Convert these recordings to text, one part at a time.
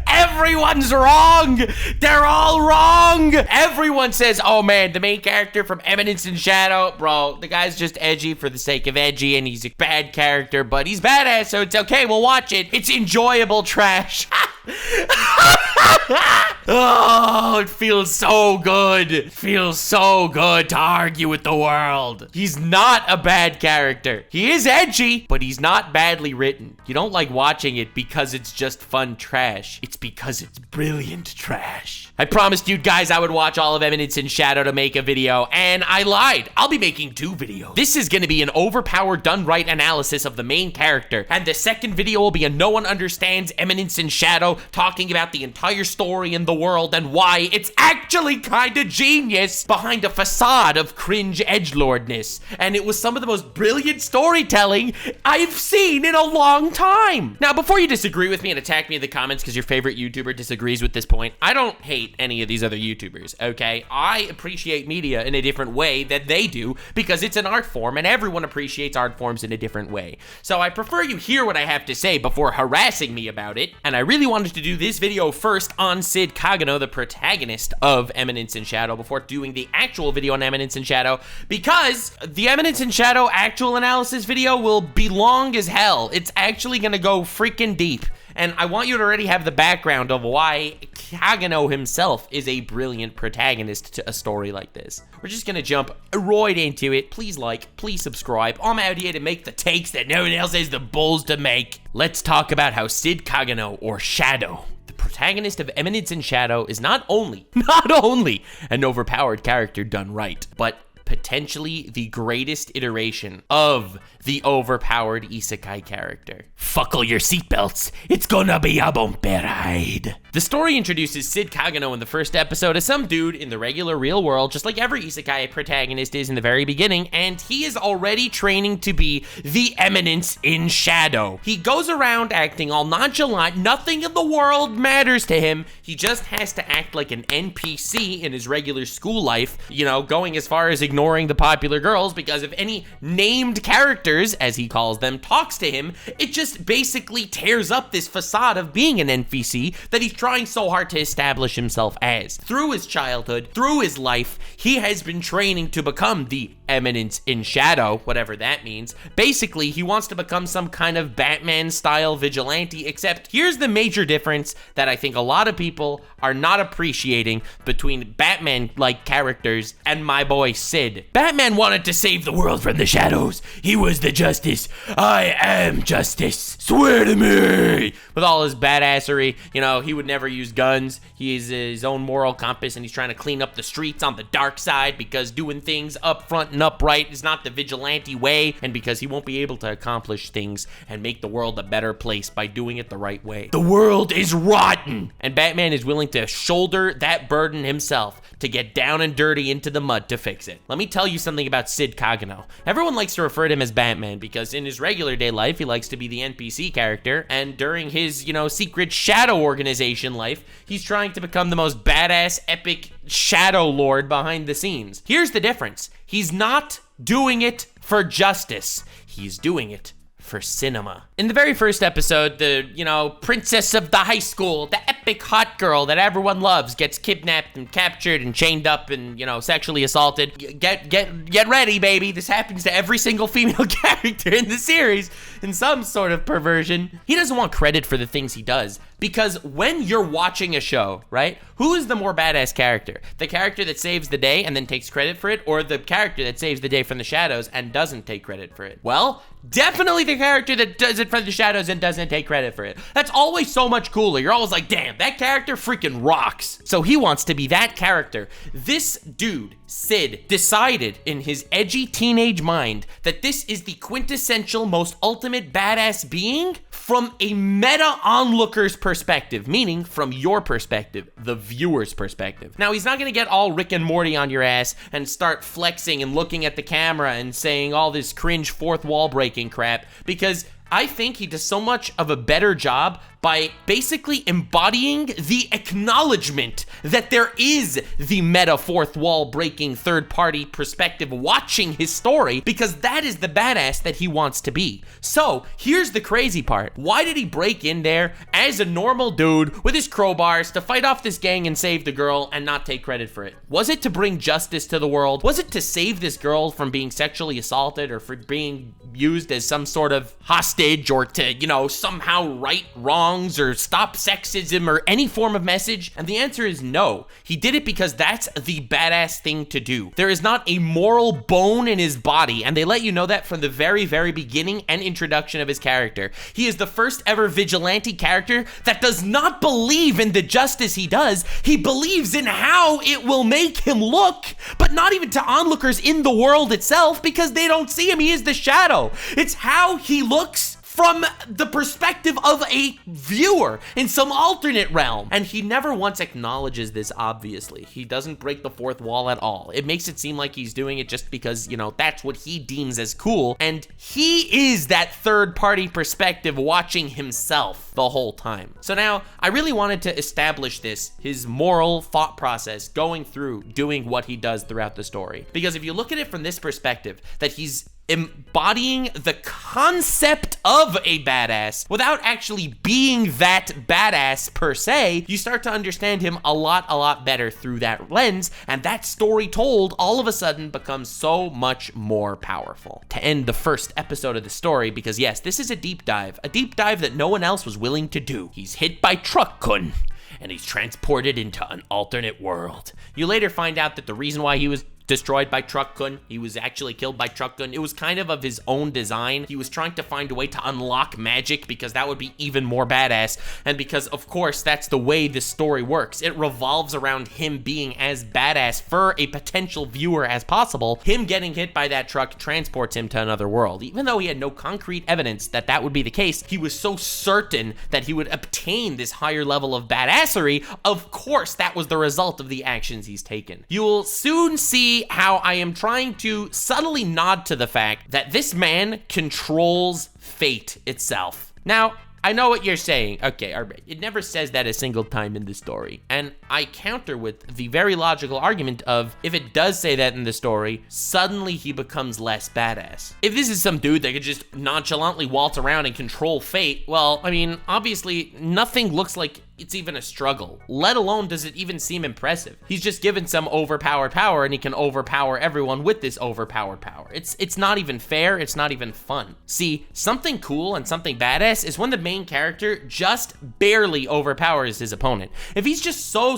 Everyone's wrong. They're all wrong. Everyone says, oh man, the main character from Eminence in Shadow, bro, the guy's just edgy for the sake of edgy, and he's a bad character, but he's badass, so it's okay. We'll watch it. It's enjoyable trash. Oh, it feels so good. It feels so good to argue with the world. He's not a bad character. He is edgy, but he's not badly written. You don't like watching it because it's just fun trash. It's because it's brilliant trash. I promised you guys I would watch all of Eminence in Shadow to make a video, and I lied. I'll be making 2 videos. This is gonna be an overpowered, done right analysis of the main character, and the second video will be a no one understands Eminence in Shadow, talking about the entire story in the world and why it's actually kinda genius behind a facade of cringe edgelordness. And it was some of the most brilliant storytelling I've seen in a long time. Now, before you disagree with me and attack me in the comments because your favorite YouTuber disagrees with this point, I don't hate any of these other YouTubers, okay? I appreciate media in a different way that they do because it's an art form and everyone appreciates art forms in a different way. So I prefer you hear what I have to say before harassing me about it. And I really wanted to do this video first on Cid Kagenou, the protagonist of Eminence in Shadow, before doing the actual video on Eminence in Shadow, because the Eminence in Shadow actual analysis video will be long as hell. It's actually gonna go freaking deep. And I want you to already have the background of why Kagenou himself is a brilliant protagonist to a story like this. We're just gonna jump right into it. Please like, please subscribe. I'm out here to make the takes that no one else has the balls to make. Let's talk about how Cid Kagenou, or Shadow, the protagonist of Eminence in Shadow, is not only an overpowered character done right, but potentially the greatest iteration of the overpowered isekai character. Buckle your seatbelts, it's gonna be a bumpy ride. The story introduces Cid Kagenou in the first episode as some dude in the regular real world, just like every isekai protagonist is in the very beginning, and he is already training to be the Eminence in Shadow. He goes around acting all nonchalant, nothing in the world matters to him. He just has to act like an NPC in his regular school life, you know, going as far as ignoring the popular girls, because if any named characters, as he calls them, talks to him, it just basically tears up this facade of being an NPC that he's trying so hard to establish himself as. Through his childhood, through his life, he has been training to become the Eminence in Shadow, whatever that means. Basically, he wants to become some kind of Batman-style vigilante, except here's the major difference that I think a lot of people are not appreciating between Batman-like characters and my boy Cid. Batman wanted to save the world from the shadows. He was the justice. I am justice. Swear to me. With all his badassery, you know, he would never use guns. He is his own moral compass, and he's trying to clean up the streets on the dark side because doing things up front and upright is not the vigilante way, and because he won't be able to accomplish things and make the world a better place by doing it the right way. The world is rotten, and Batman is willing to shoulder that burden himself to get down and dirty into the mud to fix it. Let me tell you something about Cid Kagenou. Everyone likes to refer to him as Batman because in his regular day life, he likes to be the NPC character, and during his, you know, secret shadow organization life, he's trying to become the most badass, epic shadow lord behind the scenes. Here's the difference. He's not doing it for justice. He's doing it for cinema. In the very first episode, the, you know, princess of the high school, the epic hot girl that everyone loves, gets kidnapped and captured and chained up and, you know, sexually assaulted. Get ready, baby. This happens to every single female character in the series in some sort of perversion. He doesn't want credit for the things he does, because when you're watching a show, right, who is the more badass character? The character that saves the day and then takes credit for it, or the character that saves the day from the shadows and doesn't take credit for it? Well, definitely the character that does it from the shadows and doesn't take credit for it. That's always so much cooler. You're always like, damn, that character freaking rocks. So he wants to be that character. This dude, Cid, decided in his edgy teenage mind that this is the quintessential, most ultimate badass being from a meta onlooker's perspective, meaning from your perspective, the viewer's perspective. Now, he's not gonna get all Rick and Morty on your ass and start flexing and looking at the camera and saying all this cringe fourth wall breaking crap, because I think he does so much of a better job by basically embodying the acknowledgement that there is the meta fourth wall breaking third party perspective watching his story, because that is the badass that he wants to be. So here's the crazy part. Why did he break in there as a normal dude with his crowbars to fight off this gang and save the girl and not take credit for it? Was it to bring justice to the world? Was it to save this girl from being sexually assaulted or for being used as some sort of hostage, or to, you know, somehow right wrongs or stop sexism or any form of message? And the answer is no. He did it because that's the badass thing to do. There is not a moral bone in his body, and they let you know that from the very, very beginning and introduction of his character. He is the first ever vigilante character that does not believe in the justice he does. He believes in how it will make him look, but not even to onlookers in the world itself, because they don't see him. He is the shadow. It's how he looks from the perspective of a viewer in some alternate realm. And he never once acknowledges this, obviously. He doesn't break the fourth wall at all. It makes it seem like he's doing it just because, you know, that's what he deems as cool. And he is that third party perspective watching himself the whole time. So now, I really wanted to establish this, his moral thought process going through doing what he does throughout the story. Because if you look at it from this perspective, that he's embodying the concept of a badass without actually being that badass per se, you start to understand him a lot better through that lens, and that story told all of a sudden becomes so much more powerful. To end the first episode of the story, because yes, this is a deep dive that no one else was willing to do. He's hit by Truck-kun, and he's transported into an alternate world. You later find out that the reason why he was destroyed by Truck-kun, he was actually killed by Truck-kun, it was kind of his own design. He was trying to find a way to unlock magic, because that would be even more badass, and because of course that's the way this story works. It revolves around him being as badass for a potential viewer as possible. Him getting hit by that truck transports him to another world. Even though he had no concrete evidence that that would be the case, he was so certain that he would obtain this higher level of badassery. Of course that was the result of the actions he's taken. You will soon see how I am trying to subtly nod to the fact that this man controls fate itself. Now, I know what you're saying. Okay, all right. It never says that a single time in the story. And I counter with the very logical argument of, if it does say that in the story, suddenly he becomes less badass. If this is some dude that could just nonchalantly waltz around and control fate, well, I mean, obviously nothing looks like it's even a struggle, let alone does it even seem impressive. He's just given some overpowered power, and he can overpower everyone with this overpowered power. It's not even fair, it's not even fun. See, something cool and something badass is when the main character just barely overpowers his opponent. If he's just so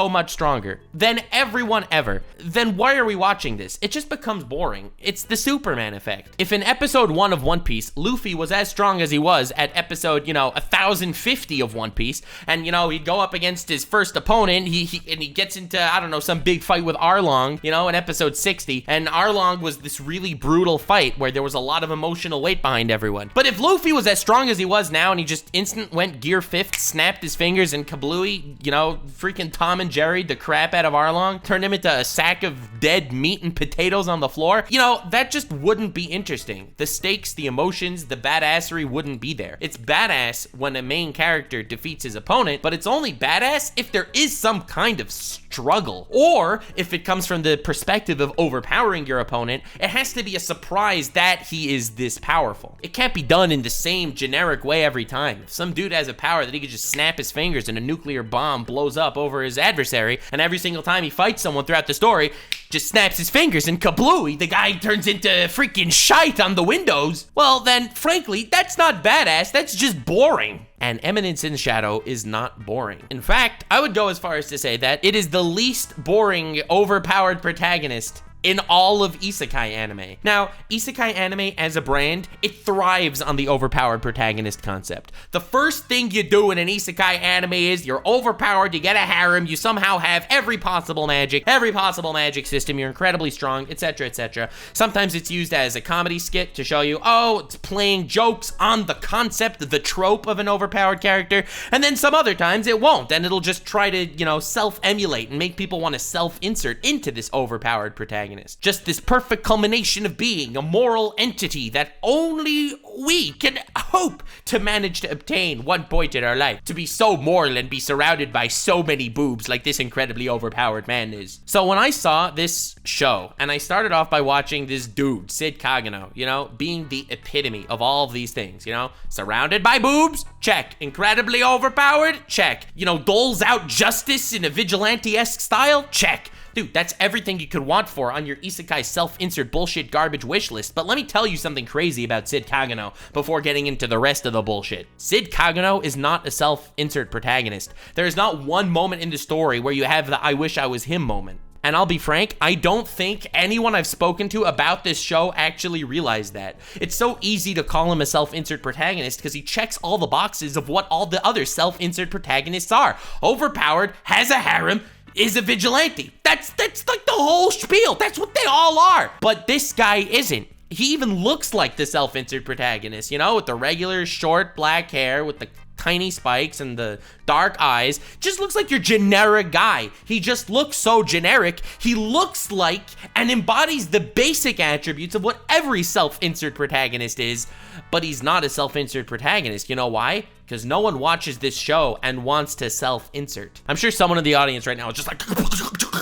much stronger than everyone ever, then why are we watching this? It just becomes boring. It's the Superman effect. If in episode 1 of One Piece, Luffy was as strong as he was at episode, 1050 of One Piece, and he'd go up against his first opponent, he gets into, I don't know, some big fight with Arlong, in episode 60, and Arlong was this really brutal fight where there was a lot of emotional weight behind everyone. But if Luffy was as strong as he was now, and he just instant went gear 5th, snapped his fingers, and kablooey, freaking Tom and Jerry the crap out of Arlong, turned him into a sack of dead meat and potatoes on the floor, that just wouldn't be interesting. The stakes, the emotions, the badassery wouldn't be there. It's badass when a main character defeats his opponent, but it's only badass if there is some kind of struggle, or if it comes from the perspective of overpowering your opponent. It has to be a surprise that he is this powerful. It can't be done in the same generic way every time. If some dude has a power that he could just snap his fingers and a nuclear bomb blows up over his adversary, and every single time he fights someone throughout the story, just snaps his fingers and kablooey, the guy turns into freaking shite on the windows, well then, frankly, that's not badass, that's just boring. And Eminence in Shadow is not boring. In fact, I would go as far as to say that it is the least boring, overpowered protagonist in all of isekai anime. Now, isekai anime as a brand, it thrives on the overpowered protagonist concept. The first thing you do in an isekai anime is you're overpowered, you get a harem, you somehow have every possible magic system, you're incredibly strong, etc., etc. Sometimes it's used as a comedy skit to show you, oh, it's playing jokes on the concept, the trope of an overpowered character, and then some other times it won't, and it'll just try to, self-emulate and make people want to self-insert into this overpowered protagonist. Just this perfect culmination of being a moral entity that only we can hope to manage to obtain one point in our life, to be so moral and be surrounded by so many boobs like this incredibly overpowered man is. So when I saw this show, and I started off by watching this dude, Cid Kagenou, you know, being the epitome of all of these things, you know, surrounded by boobs, check. Incredibly overpowered, check. You know, doles out justice in a vigilante-esque style, check. Dude, that's everything you could want for on your isekai self-insert bullshit garbage wish list. But let me tell you something crazy about Cid Kagenou before getting into the rest of the bullshit. Cid Kagenou is not a self-insert protagonist. There is not one moment in the story where you have the I wish I was him moment. And I'll be frank, I don't think anyone I've spoken to about this show actually realized that. It's so easy to call him a self-insert protagonist because he checks all the boxes of what all the other self-insert protagonists are. Overpowered, has a harem, is a vigilante. That's like the whole spiel. That's what they all are. But this guy isn't. He even looks like the self-insert protagonist, you know, with the regular short black hair, with the tiny spikes and the dark eyes. Just looks like your generic guy. He just looks so generic. He looks like and embodies the basic attributes of what every self-insert protagonist is, but he's not a self-insert protagonist. You know why? Because no one watches this show and wants to self-insert. I'm sure someone in the audience right now is just like,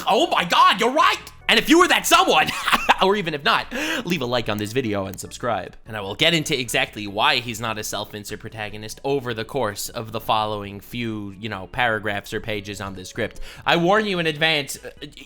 oh my God, you're right. And if you were that someone, or even if not, leave a like on this video and subscribe. And I will get into exactly why he's not a self-insert protagonist over the course of the following few, you know, paragraphs or pages on the script. I warn you in advance,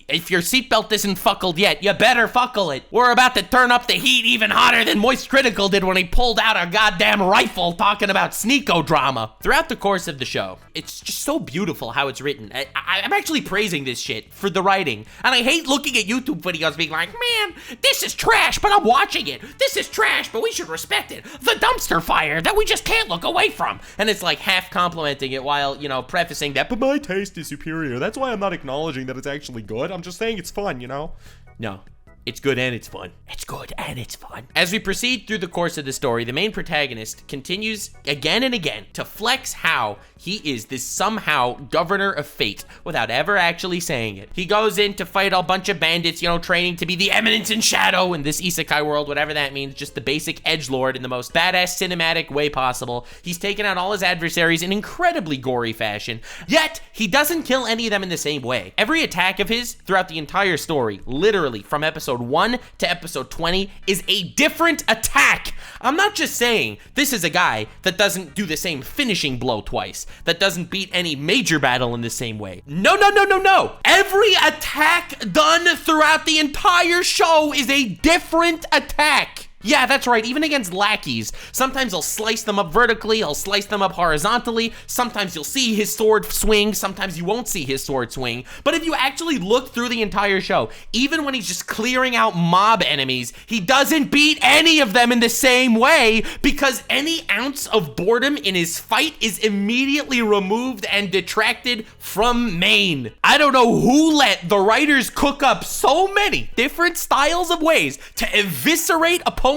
if your seatbelt isn't fuckled yet, you better fuckle it. We're about to turn up the heat even hotter than Moist Critical did when he pulled out a goddamn rifle talking about sneako drama. Throughout the course of the show, it's just so beautiful how it's written. I'm actually praising this shit for the writing. And I hate looking at YouTube videos being like, man, this is trash, but I'm watching it. This is trash, but we should respect it. The dumpster fire that we just can't look away from. And it's like half complimenting it while, you know, prefacing that, but my taste is superior. That's why I'm not acknowledging that it's actually good. I'm just saying it's fun, you know? No. It's good and it's fun. It's good and it's fun. As we proceed through the course of the story, the main protagonist continues again and again to flex how he is this somehow governor of fate without ever actually saying it. He goes in to fight a bunch of bandits, you know, training to be the Eminence in shadow in this isekai world, whatever that means, just the basic edgelord in the most badass cinematic way possible. He's taken out all his adversaries in incredibly gory fashion, yet he doesn't kill any of them in the same way. Every attack of his throughout the entire story, literally from episode 1 to episode 20, is a different attack. I'm not just saying this is a guy that doesn't do the same finishing blow twice, that doesn't beat any major battle in the same way. No, no, no, no, no. Every attack done throughout the entire show is a different attack. Yeah, that's right, even against lackeys. Sometimes he'll slice them up vertically, he'll slice them up horizontally, sometimes you'll see his sword swing, sometimes you won't see his sword swing. But if you actually look through the entire show, even when he's just clearing out mob enemies, he doesn't beat any of them in the same way, because any ounce of boredom in his fight is immediately removed and detracted from main. I don't know who let the writers cook up so many different styles of ways to eviscerate opponents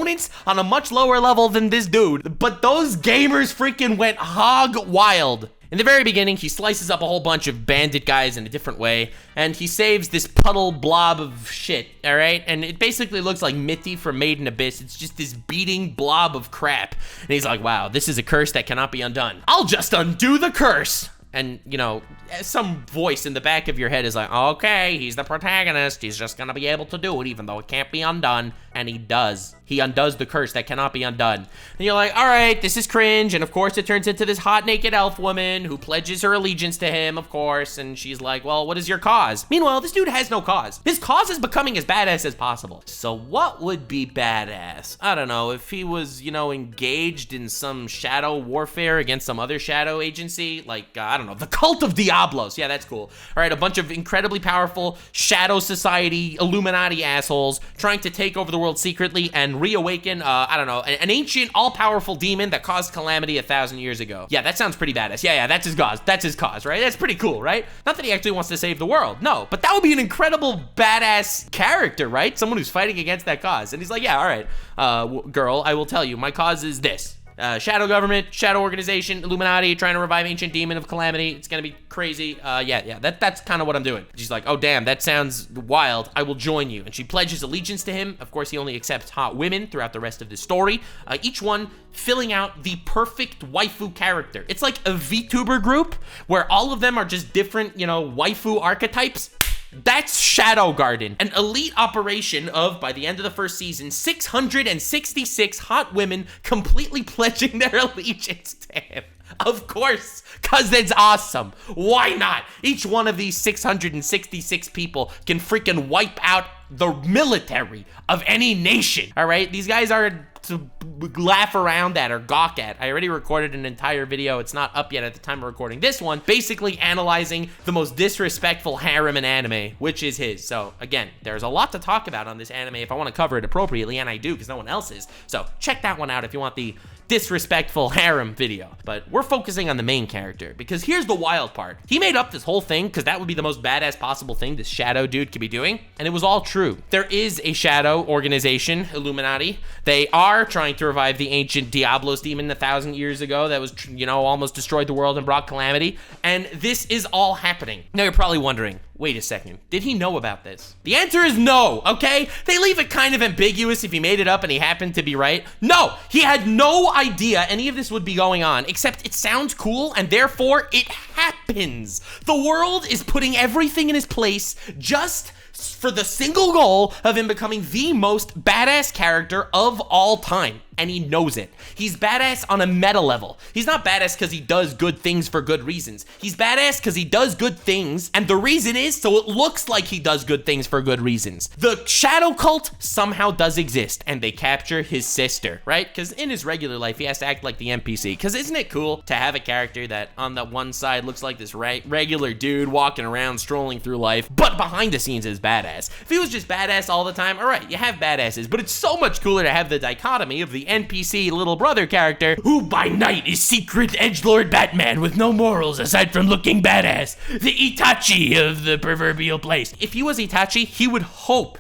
on a much lower level than this dude, but those gamers freaking went hog wild. In the very beginning, he slices up a whole bunch of bandit guys in a different way, and he saves this puddle blob of shit, all right? And it basically looks like Mitty from Made in Abyss. It's just this beating blob of crap. And he's like, wow, this is a curse that cannot be undone. I'll just undo the curse. And, you know, some voice in the back of your head is like, okay, he's the protagonist. He's just gonna be able to do it even though it can't be undone. And he does. He undoes the curse that cannot be undone. And you're like, all right, this is cringe. And of course it turns into this hot naked elf woman who pledges her allegiance to him, of course. And she's like, well, what is your cause? Meanwhile, this dude has no cause. His cause is becoming as badass as possible. So what would be badass? I don't know, if he was, you know, engaged in some shadow warfare against some other shadow agency, like, I don't know, the Cult of Diablos. Yeah, that's cool. All right, a bunch of incredibly powerful shadow society Illuminati assholes trying to take over the world secretly and reawaken, I don't know, an ancient all-powerful demon that caused calamity 1,000 years ago. Yeah, that sounds pretty badass. Yeah, that's his cause. That's his cause, right? That's pretty cool, right? Not that he actually wants to save the world, no, but that would be an incredible badass character, right? Someone who's fighting against that cause. And he's like, yeah, all right, girl, I will tell you, my cause is this. Shadow government, shadow organization, Illuminati, trying to revive ancient demon of calamity. It's gonna be crazy. That's kind of what I'm doing. She's like, oh damn, that sounds wild. I will join you. And she pledges allegiance to him. Of course, he only accepts hot women throughout the rest of the story. Each one filling out the perfect waifu character. It's like a VTuber group where all of them are just different, waifu archetypes. That's Shadow Garden, an elite operation of, by the end of the first season, 666 hot women completely pledging their allegiance to him. Of course, because it's awesome. Why not? Each one of these 666 people can freaking wipe out the military of any nation. All right, these guys are to laugh around at or gawk at. I already recorded an entire video. It's not up yet at the time of recording this one, basically analyzing the most disrespectful harem in anime, which is his. So again, there's a lot to talk about on this anime if I want to cover it appropriately, and I do because no one else is. So check that one out if you want the disrespectful harem video. But we're focusing on the main character because here's the wild part. He made up this whole thing because that would be the most badass possible thing this shadow dude could be doing, and it was all true. There is a shadow organization, Illuminati. They are trying to revive the ancient Diablos demon 1,000 years ago that was, almost destroyed the world and brought calamity, and this is all happening. Now you're probably wondering, wait a second, did he know about this? The answer is no, okay? They leave it kind of ambiguous if he made it up and he happened to be right. No, he had no idea any of this would be going on, except it sounds cool and therefore it happens. The world is putting everything in his place just for the single goal of him becoming the most badass character of all time. And he knows it. He's badass on a meta level. He's not badass because he does good things for good reasons. He's badass because he does good things, and the reason is so it looks like he does good things for good reasons. The shadow cult somehow does exist, and they capture his sister, right? Because in his regular life, he has to act like the NPC. Because isn't it cool to have a character that on the one side looks like this regular dude walking around, strolling through life, but behind the scenes is badass? If he was just badass all the time, all right, you have badasses, but it's so much cooler to have the dichotomy of the NPC little brother character who by night is secret edgelord Batman with no morals aside from looking badass, the Itachi of the proverbial place. If he was Itachi, he would hope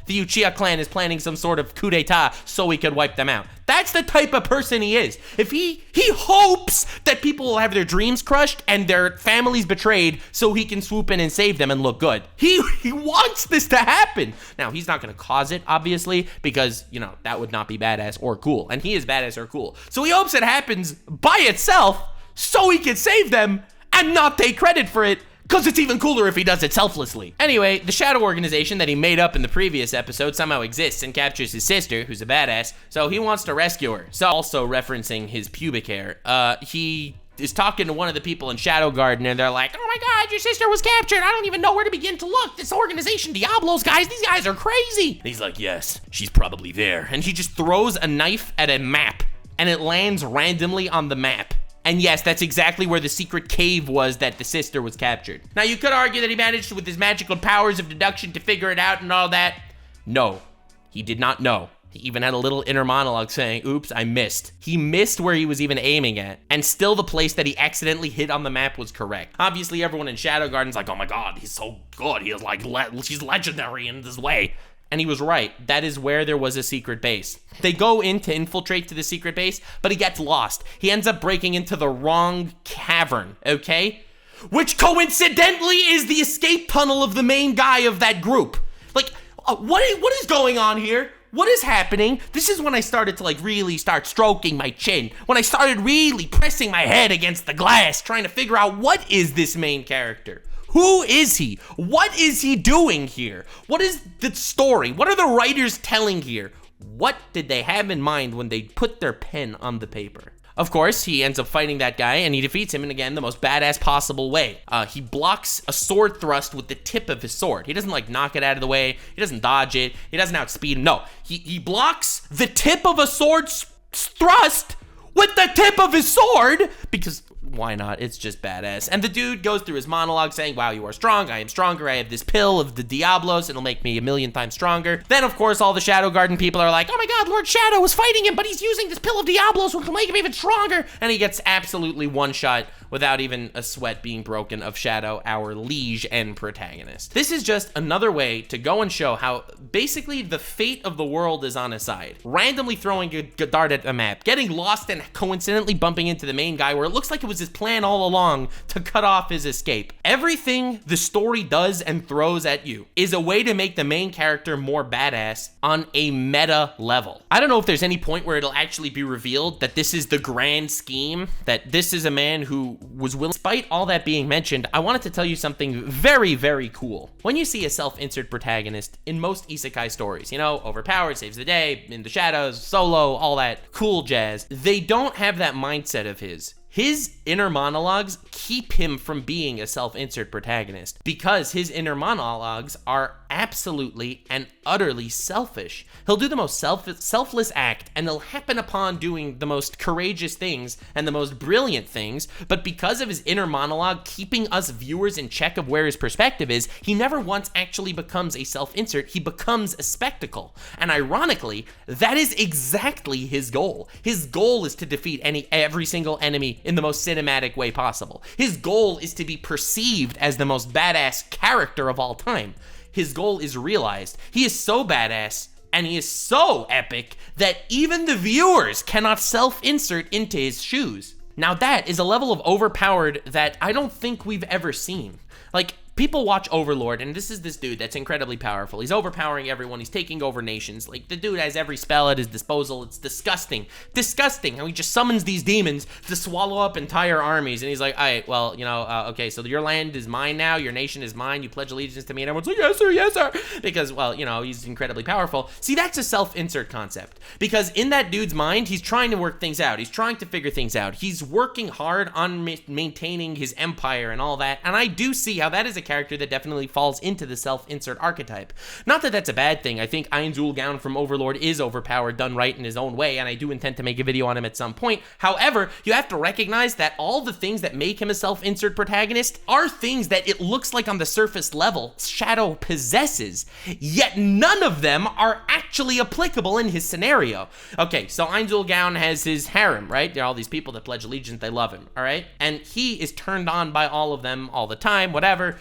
the Uchiha clan is planning some sort of coup d'etat so he could wipe them out. That's the type of person he is. If he hopes that people will have their dreams crushed and their families betrayed so he can swoop in and save them and look good. He wants this to happen. Now, he's not gonna cause it, obviously, because, that would not be badass or cool. And he is badass or cool. So he hopes it happens by itself so he can save them and not take credit for it, because it's even cooler if he does it selflessly. Anyway, the shadow organization that he made up in the previous episode somehow exists and captures his sister, who's a badass, so he wants to rescue her. So also referencing his pubic hair, he is talking to one of the people in Shadow Garden, and they're like, oh my god, your sister was captured. I don't even know where to begin to look. This organization, Diablos, guys, these guys are crazy. And he's like, yes, she's probably there. And he just throws a knife at a map, and it lands randomly on the map. And yes, that's exactly where the secret cave was that the sister was captured. Now, you could argue that he managed with his magical powers of deduction to figure it out and all that. No, he did not know. He even had a little inner monologue saying, oops, I missed. He missed where he was even aiming at, and still the place that he accidentally hit on the map was correct. Obviously, everyone in Shadow Garden's like, oh my god, he's so good. He's like, she's legendary in this way. And he was right. That is where there was a secret base. They go in to infiltrate to the secret base, but he gets lost. He ends up breaking into the wrong cavern, okay? Which coincidentally is the escape tunnel of the main guy of that group. Like, what is going on here? What is happening? This is when I started to really start stroking my chin. When I started really pressing my head against the glass, trying to figure out what is this main character? Who is he? What is he doing here? What is the story? What are the writers telling here? What did they have in mind when they put their pen on the paper? Of course, he ends up fighting that guy, and he defeats him in, again, the most badass possible way. He blocks a sword thrust with the tip of his sword. He doesn't, knock it out of the way. He doesn't dodge it. He doesn't outspeed him. No, he blocks the tip of a sword's thrust with the tip of his sword, because why not? It's just badass. And the dude goes through his monologue saying, wow, you are strong. I am stronger. I have this pill of the Diablos. It'll make me 1,000,000 times stronger. Then, of course, all the Shadow Garden people are like, oh my god, Lord Shadow is fighting him, but he's using this pill of Diablos, which will make him even stronger. And he gets absolutely one shot without even a sweat being broken of Shadow, our liege and protagonist. This is just another way to go and show how basically the fate of the world is on his side. Randomly throwing a dart at a map, getting lost and coincidentally bumping into the main guy where it looks like it was his plan all along to cut off his escape. Everything the story does and throws at you is a way to make the main character more badass on a meta level. I don't know if there's any point where it'll actually be revealed that this is the grand scheme, that this is a man who was willing. Despite all that being mentioned, I wanted to tell you something very, very cool. When you see a self-insert protagonist in most isekai stories, you know, Overpowered, Saves the Day, In the Shadows, Solo, all that cool jazz, they don't have that mindset of his. His inner monologues keep him from being a self-insert protagonist because his inner monologues are absolutely and utterly selfish. He'll do the most selfless act and he'll happen upon doing the most courageous things and the most brilliant things, but because of his inner monologue keeping us viewers in check of where his perspective is, he never once actually becomes a self-insert, he becomes a spectacle. And ironically, that is exactly his goal. His goal is to defeat every single enemy in the most cinematic way possible. His goal is to be perceived as the most badass character of all time. His goal is realized. He is so badass and he is so epic that even the viewers cannot self-insert into his shoes. Now that is a level of overpowered that I don't think we've ever seen. Like, people watch Overlord, and this is this dude that's incredibly powerful. He's overpowering everyone. He's taking over nations. Like, the dude has every spell at his disposal. It's disgusting. Disgusting how he just summons these demons to swallow up entire armies. And he's like, all right, well, you know, okay, so your land is mine now. Your nation is mine. You pledge allegiance to me. And everyone's like, yes, sir, yes, sir. Because, well, you know, he's incredibly powerful. See, that's a self-insert concept. Because in that dude's mind, he's trying to work things out. He's trying to figure things out. He's working hard on maintaining his empire and all that. And I do see how that is a character that definitely falls into the self-insert archetype. Not that that's a bad thing. I think Einzulgaun from Overlord is overpowered, done right in his own way, and I do intend to make a video on him at some point. However, you have to recognize that all the things that make him a self-insert protagonist are things that it looks like on the surface level Shadow possesses, yet none of them are actually applicable in his scenario. Okay, so Einzulgaun has his harem, right? There are all these people that pledge allegiance, they love him, all right? And he is turned on by all of them all the time, whatever.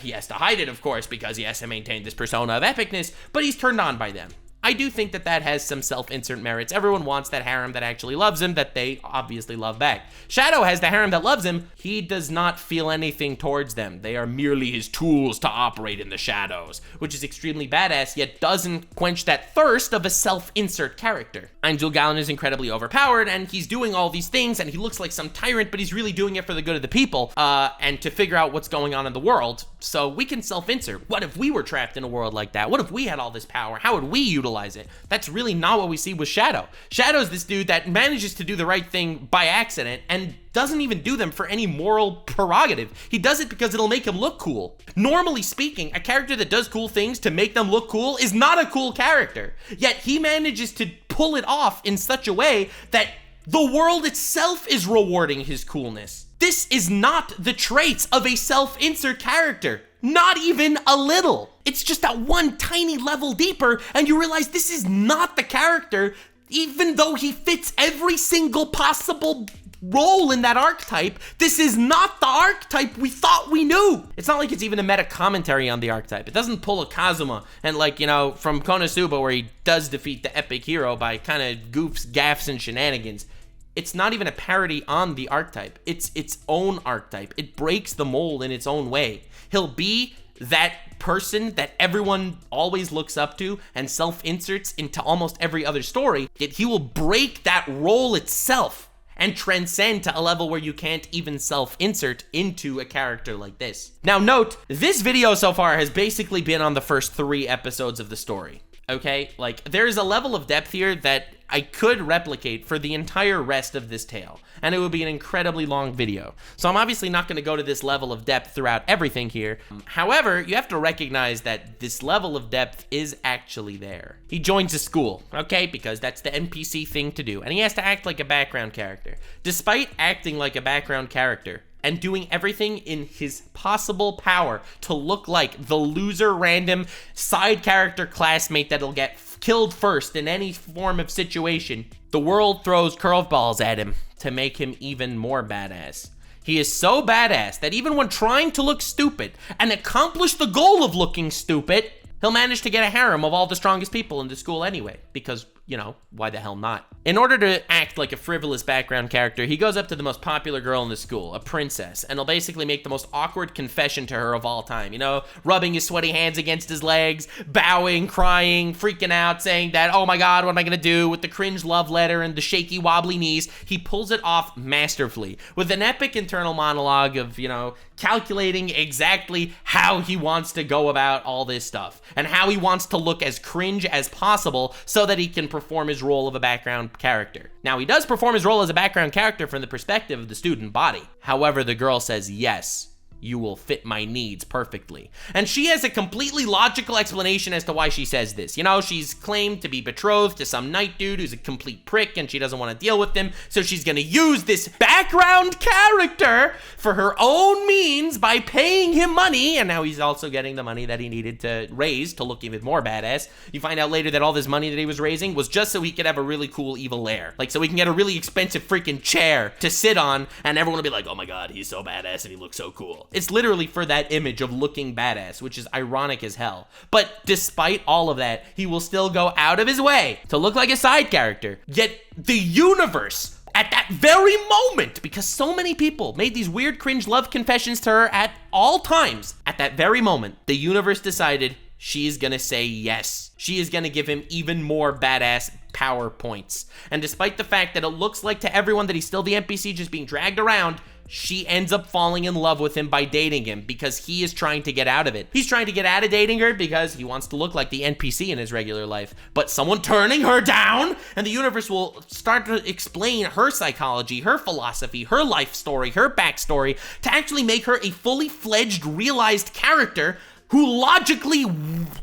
He has to hide it, of course, because he has to maintain this persona of epicness, but he's turned on by them. I do think that that has some self-insert merits. Everyone wants that harem that actually loves him, that they obviously love back. Shadow has the harem that loves him. He does not feel anything towards them. They are merely his tools to operate in the shadows, which is extremely badass, yet doesn't quench that thirst of a self-insert character. Einzulgaun is incredibly overpowered, and he's doing all these things, and he looks like some tyrant, but he's really doing it for the good of the people, and to figure out what's going on in the world, so we can self-insert. What if we were trapped in a world like that? What if we had all this power? How would we utilize it? That's really not what we see with Shadow. Shadow's this dude that manages to do the right thing by accident and doesn't even do them for any moral prerogative. He does it because it'll make him look cool. Normally speaking, a character that does cool things to make them look cool is not a cool character. Yet he manages to pull it off in such a way that the world itself is rewarding his coolness. This is not the traits of a self-insert character. Not even a little. It's just that one tiny level deeper, and you realize this is not the character, even though he fits every single possible role in that archetype. This is not the archetype we thought we knew. It's not like it's even a meta commentary on the archetype. It doesn't pull a Kazuma and, like, you know, from Konosuba where he does defeat the epic hero by kind of goofs, gaffes, and shenanigans. It's not even a parody on the archetype. It's its own archetype. It breaks the mold in its own way. He'll be that person that everyone always looks up to and self-inserts into almost every other story, yet he will break that role itself and transcend to a level where you can't even self-insert into a character like this. Now note, this video so far has basically been on the first 3 episodes of the story. Okay, like, there's a level of depth here that I could replicate for the entire rest of this tale, and it would be an incredibly long video. So I'm obviously not going to go to this level of depth throughout everything here. However, you have to recognize that this level of depth is actually there. He joins a school, okay, because that's the NPC thing to do, and he has to act like a background character. Despite acting like a background character, and doing everything in his possible power to look like the loser random side character classmate that'll get killed first in any form of situation, the world throws curveballs at him to make him even more badass. He is so badass that even when trying to look stupid and accomplish the goal of looking stupid, he'll manage to get a harem of all the strongest people in the school anyway, because, you know, why the hell not? In order to act like a frivolous background character, he goes up to the most popular girl in the school, a princess, and he'll basically make the most awkward confession to her of all time, you know, rubbing his sweaty hands against his legs, bowing, crying, freaking out, saying that, oh my god, what am I gonna do, with the cringe love letter and the shaky wobbly knees. He pulls it off masterfully, with an epic internal monologue of, you know, calculating exactly how he wants to go about all this stuff, and how he wants to look as cringe as possible so that he can perform his role of a background character. Now, he does perform his role as a background character from the perspective of the student body. However, the girl says, yes, you will fit my needs perfectly. And she has a completely logical explanation as to why she says this. You know, she's claimed to be betrothed to some knight dude who's a complete prick and she doesn't want to deal with him, so she's gonna use this background character for her own means by paying him money, and now he's also getting the money that he needed to raise to look even more badass. You find out later that all this money that he was raising was just so he could have a really cool evil lair. Like, so he can get a really expensive freaking chair to sit on, and everyone will be like, oh my god, he's so badass and he looks so cool. It's literally for that image of looking badass, which is ironic as hell. But despite all of that, he will still go out of his way to look like a side character. Yet the universe, at that very moment, because so many people made these weird cringe love confessions to her at all times, at that very moment, the universe decided she is gonna say yes. She is gonna give him even more badass power points. And despite the fact that it looks like to everyone that he's still the NPC just being dragged around, she ends up falling in love with him by dating him because he is trying to get out of it. He's trying to get out of dating her because he wants to look like the NPC in his regular life. But someone turning her down, and the universe will start to explain her psychology, her philosophy, her life story, her backstory, to actually make her a fully fledged, realized character who logically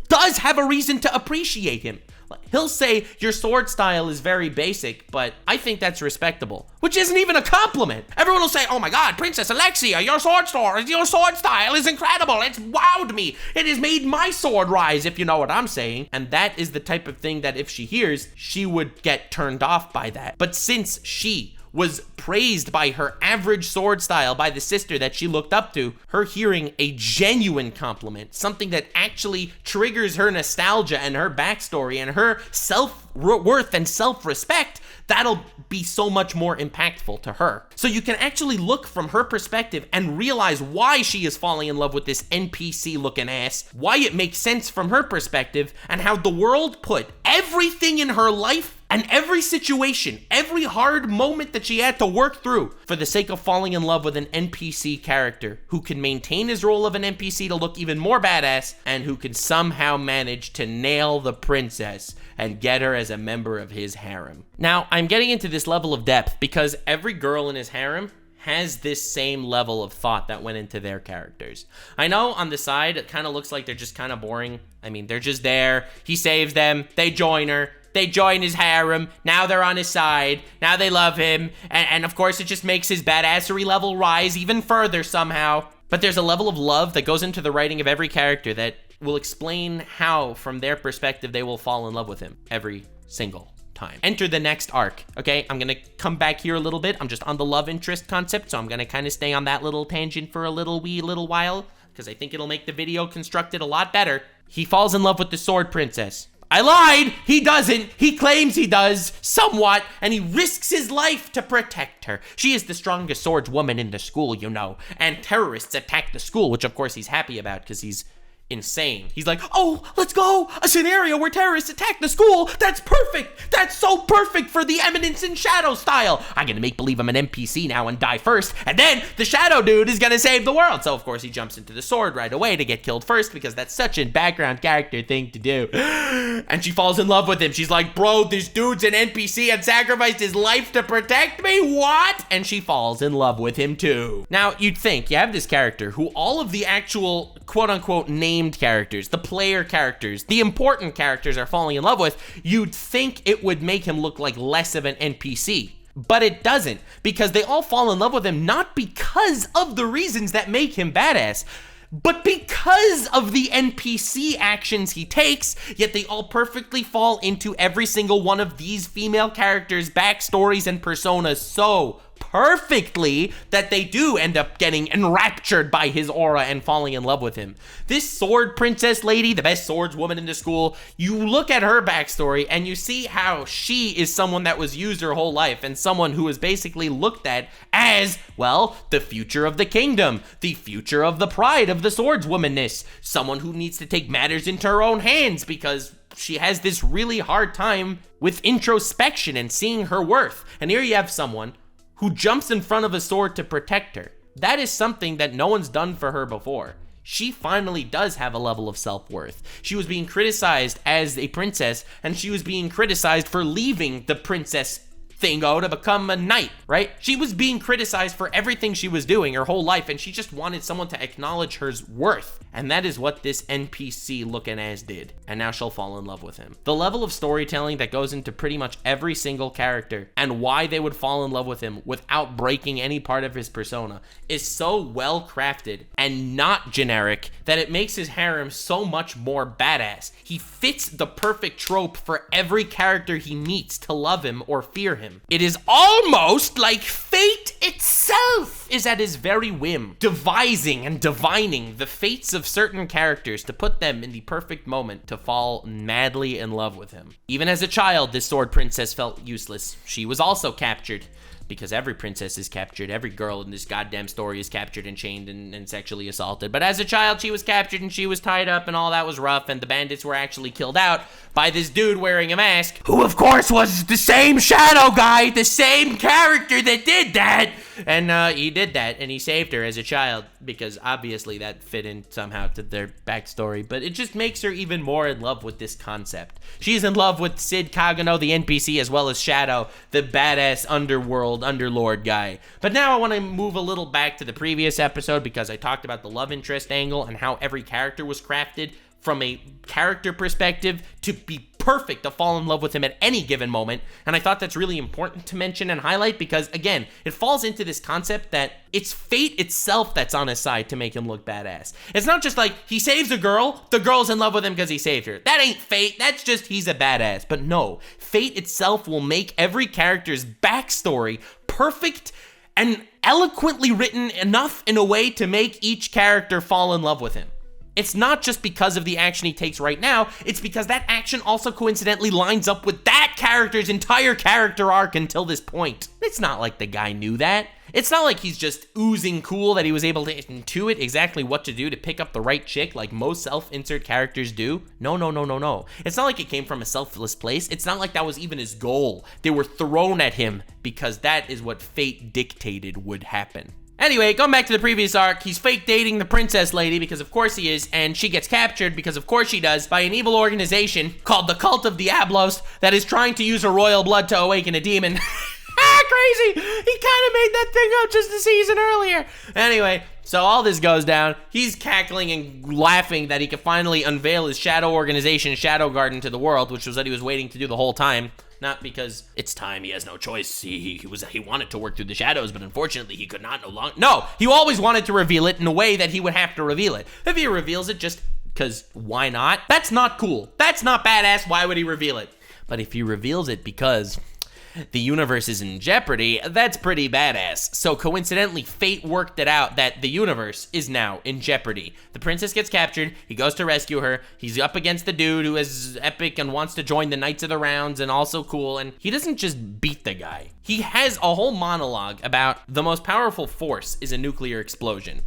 does have a reason to appreciate him. He'll say, your sword style is very basic, but I think that's respectable, which isn't even a compliment. Everyone will say, oh my god, Princess Alexia, your sword style is incredible. It's wowed me. It has made my sword rise, if you know what I'm saying. And that is the type of thing that if she hears, she would get turned off by that. But since she was praised by her average sword style by the sister that she looked up to, her hearing a genuine compliment, something that actually triggers her nostalgia and her backstory and her self-worth and self-respect, that'll be so much more impactful to her. So you can actually look from her perspective and realize why she is falling in love with this NPC looking ass, why it makes sense from her perspective, and how the world put everything in her life and every situation, every hard moment that she had to work through for the sake of falling in love with an NPC character who can maintain his role of an NPC to look even more badass and who can somehow manage to nail the princess and get her as a member of his harem. Now, I'm getting into this level of depth because every girl in his harem has this same level of thought that went into their characters. I know on the side, it kind of looks like they're just kind of boring. I mean, they're just there. He saves them. They join her. They join his harem. Now they're on his side. Now they love him. And of course, it just makes his badassery level rise even further somehow. But there's a level of love that goes into the writing of every character that will explain how, from their perspective, they will fall in love with him every single time. Enter the next arc, okay? I'm gonna come back here a little bit. I'm just on the love interest concept, so I'm gonna kind of stay on that little tangent for a little while, because I think it'll make the video constructed a lot better. He falls in love with the sword princess. I lied! He doesn't! He claims he does, somewhat, and he risks his life to protect her. She is the strongest swordswoman in the school, you know, and terrorists attack the school, which of course he's happy about because he's insane. He's like, oh, let's go! A scenario where terrorists attack the school! That's perfect! That's so perfect for the Eminence and Shadow style! I'm gonna make believe I'm an NPC now and die first, and then the Shadow dude is gonna save the world! So of course he jumps into the sword right away to get killed first because that's such a background character thing to do. And she falls in love with him. She's like, bro, this dude's an NPC and sacrificed his life to protect me? What? And she falls in love with him too. Now, you'd think you have this character who all of the actual quote-unquote named characters, the player characters, the important characters are falling in love with, you'd think it would make him look like less of an NPC. But it doesn't, because they all fall in love with him not because of the reasons that make him badass, but because of the NPC actions he takes, yet they all perfectly fall into every single one of these female characters' backstories and personas so perfectly that they do end up getting enraptured by his aura and falling in love with him. This sword princess lady, the best swordswoman in the school, you look at her backstory and you see how she is someone that was used her whole life and someone who is basically looked at as, well, the future of the kingdom, the future of the pride of the swordswomanness, someone who needs to take matters into her own hands because she has this really hard time with introspection and seeing her worth. And here you have someone who jumps in front of a sword to protect her. That is something that no one's done for her before. She finally does have a level of self-worth. She was being criticized as a princess, and she was being criticized for leaving the princess thingo to become a knight, right? She was being criticized for everything she was doing her whole life, and she just wanted someone to acknowledge her worth. And that is what this NPC looking ass did. And now she'll fall in love with him. The level of storytelling that goes into pretty much every single character and why they would fall in love with him without breaking any part of his persona is so well crafted and not generic that it makes his harem so much more badass. He fits the perfect trope for every character he meets to love him or fear him. It is almost like fate itself is at his very whim, devising and divining the fates of certain characters to put them in the perfect moment to fall madly in love with him. Even as a child, this sword princess felt useless. She was also captured, because every princess is captured. Every girl in this goddamn story is captured and chained and sexually assaulted. But as a child, she was captured and she was tied up and all that was rough, and the bandits were actually killed out by this dude wearing a mask, who of course was the same shadow guy, the same character that did that. And he did that, and he saved her as a child, because obviously that fit in somehow to their backstory, but it just makes her even more in love with this concept. She's in love with Cid Kagenou, the NPC, as well as Shadow, the badass underworld underlord guy. But now I want to move a little back to the previous episode, because I talked about the love interest angle and how every character was crafted from a character perspective to be perfect to fall in love with him at any given moment. And I thought that's really important to mention and highlight because, again, it falls into this concept that it's fate itself that's on his side to make him look badass. It's not just like he saves a girl, the girl's in love with him because he saved her. That ain't fate, that's just he's a badass. But no, fate itself will make every character's backstory perfect and eloquently written enough in a way to make each character fall in love with him. It's not just because of the action he takes right now, it's because that action also coincidentally lines up with that character's entire character arc until this point. It's not like the guy knew that. It's not like he's just oozing cool that he was able to intuit exactly what to do to pick up the right chick like most self-insert characters do. No. It's not like it came from a selfless place. It's not like that was even his goal. They were thrown at him because that is what fate dictated would happen. Anyway, going back to the previous arc, he's fake dating the princess lady because of course he is, and she gets captured because of course she does by an evil organization called the Cult of Diablos that is trying to use her royal blood to awaken a demon. Crazy! He kind of made that thing up just a season earlier. Anyway, so all this goes down. He's cackling and laughing that he could finally unveil his shadow organization, Shadow Garden, to the world, which was what he was waiting to do the whole time. Not because it's time, he has no choice. He wanted to work through the shadows, but unfortunately he could not no longer. No, he always wanted to reveal it in a way that he would have to reveal it. If he reveals it just because why not? That's not cool. That's not badass. Why would he reveal it? But if he reveals it because the universe is in jeopardy, that's pretty badass. So coincidentally, fate worked it out that the universe is now in jeopardy. The princess gets captured, he goes to rescue her, he's up against the dude who is epic and wants to join the Knights of the Rounds and also cool, and he doesn't just beat the guy. He has a whole monologue about the most powerful force is a nuclear explosion.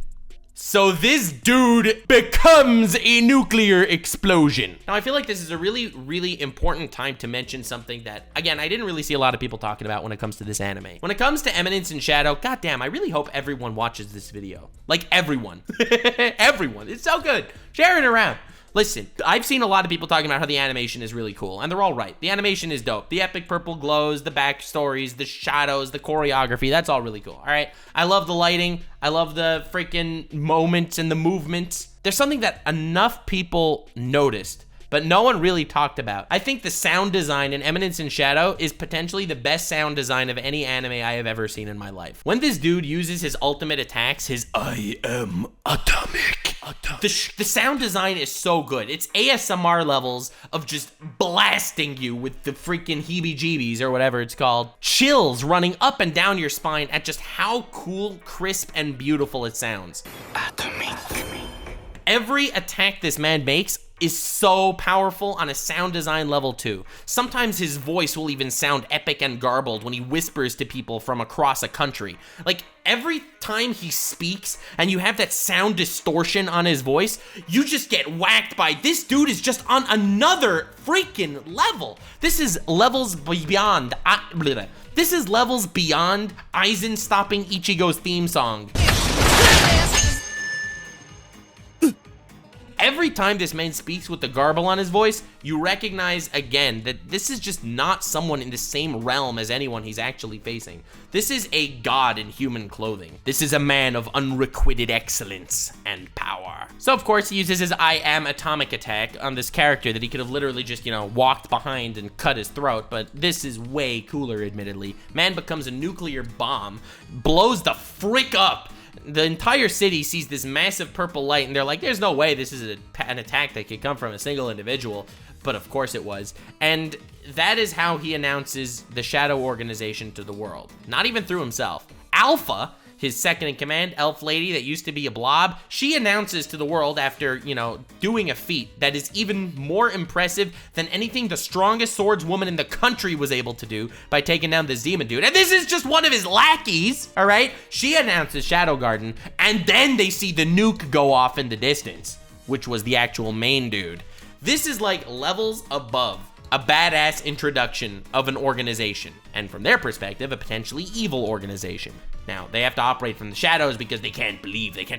So this dude becomes a nuclear explosion. Now, I feel like this is a really, really important time to mention something that, again, I didn't really see a lot of people talking about when it comes to this anime. When it comes to Eminence and Shadow, goddamn, I really hope everyone watches this video. Like, everyone. Everyone. It's so good. Share it around. Listen, I've seen a lot of people talking about how the animation is really cool, and they're all right. The animation is dope. The epic purple glows, the backstories, the shadows, the choreography, that's all really cool, all right? I love the lighting. I love the freaking moments and the movements. There's something that enough people noticed, but no one really talked about. I think the sound design in Eminence and Shadow is potentially the best sound design of any anime I have ever seen in my life. When this dude uses his ultimate attacks, his I am atomic The sound design is so good. It's ASMR levels of just blasting you with the freaking heebie-jeebies or whatever it's called. Chills running up and down your spine at just how cool, crisp, and beautiful it sounds. Every attack this man makes is so powerful on a sound design level too. Sometimes his voice will even sound epic and garbled when he whispers to people from across a country. Like, every time he speaks and you have that sound distortion on his voice, you just get whacked by, this dude is just on another freaking level. This is levels beyond, this is levels beyond Aizen stopping Ichigo's theme song. Every time this man speaks with the garble on his voice, you recognize again that this is just not someone in the same realm as anyone he's actually facing. This is a god in human clothing. This is a man of unrequited excellence and power. So of course he uses his I am atomic attack on this character that he could have literally just, walked behind and cut his throat, but this is way cooler, admittedly. Man becomes a nuclear bomb, blows the frick up. The entire city sees this massive purple light and they're like, there's no way this is an attack that could come from a single individual. But of course it was. And that is how he announces the Shadow Organization to the world. Not even through himself. Alpha, his second in command, elf lady that used to be a blob, she announces to the world after, doing a feat that is even more impressive than anything the strongest swordswoman in the country was able to do by taking down this demon dude. And this is just one of his lackeys, all right? She announces Shadow Garden, and then they see the nuke go off in the distance, which was the actual main dude. This is like levels above a badass introduction of an organization, and from their perspective, a potentially evil organization. Now, they have to operate from the shadows because they can't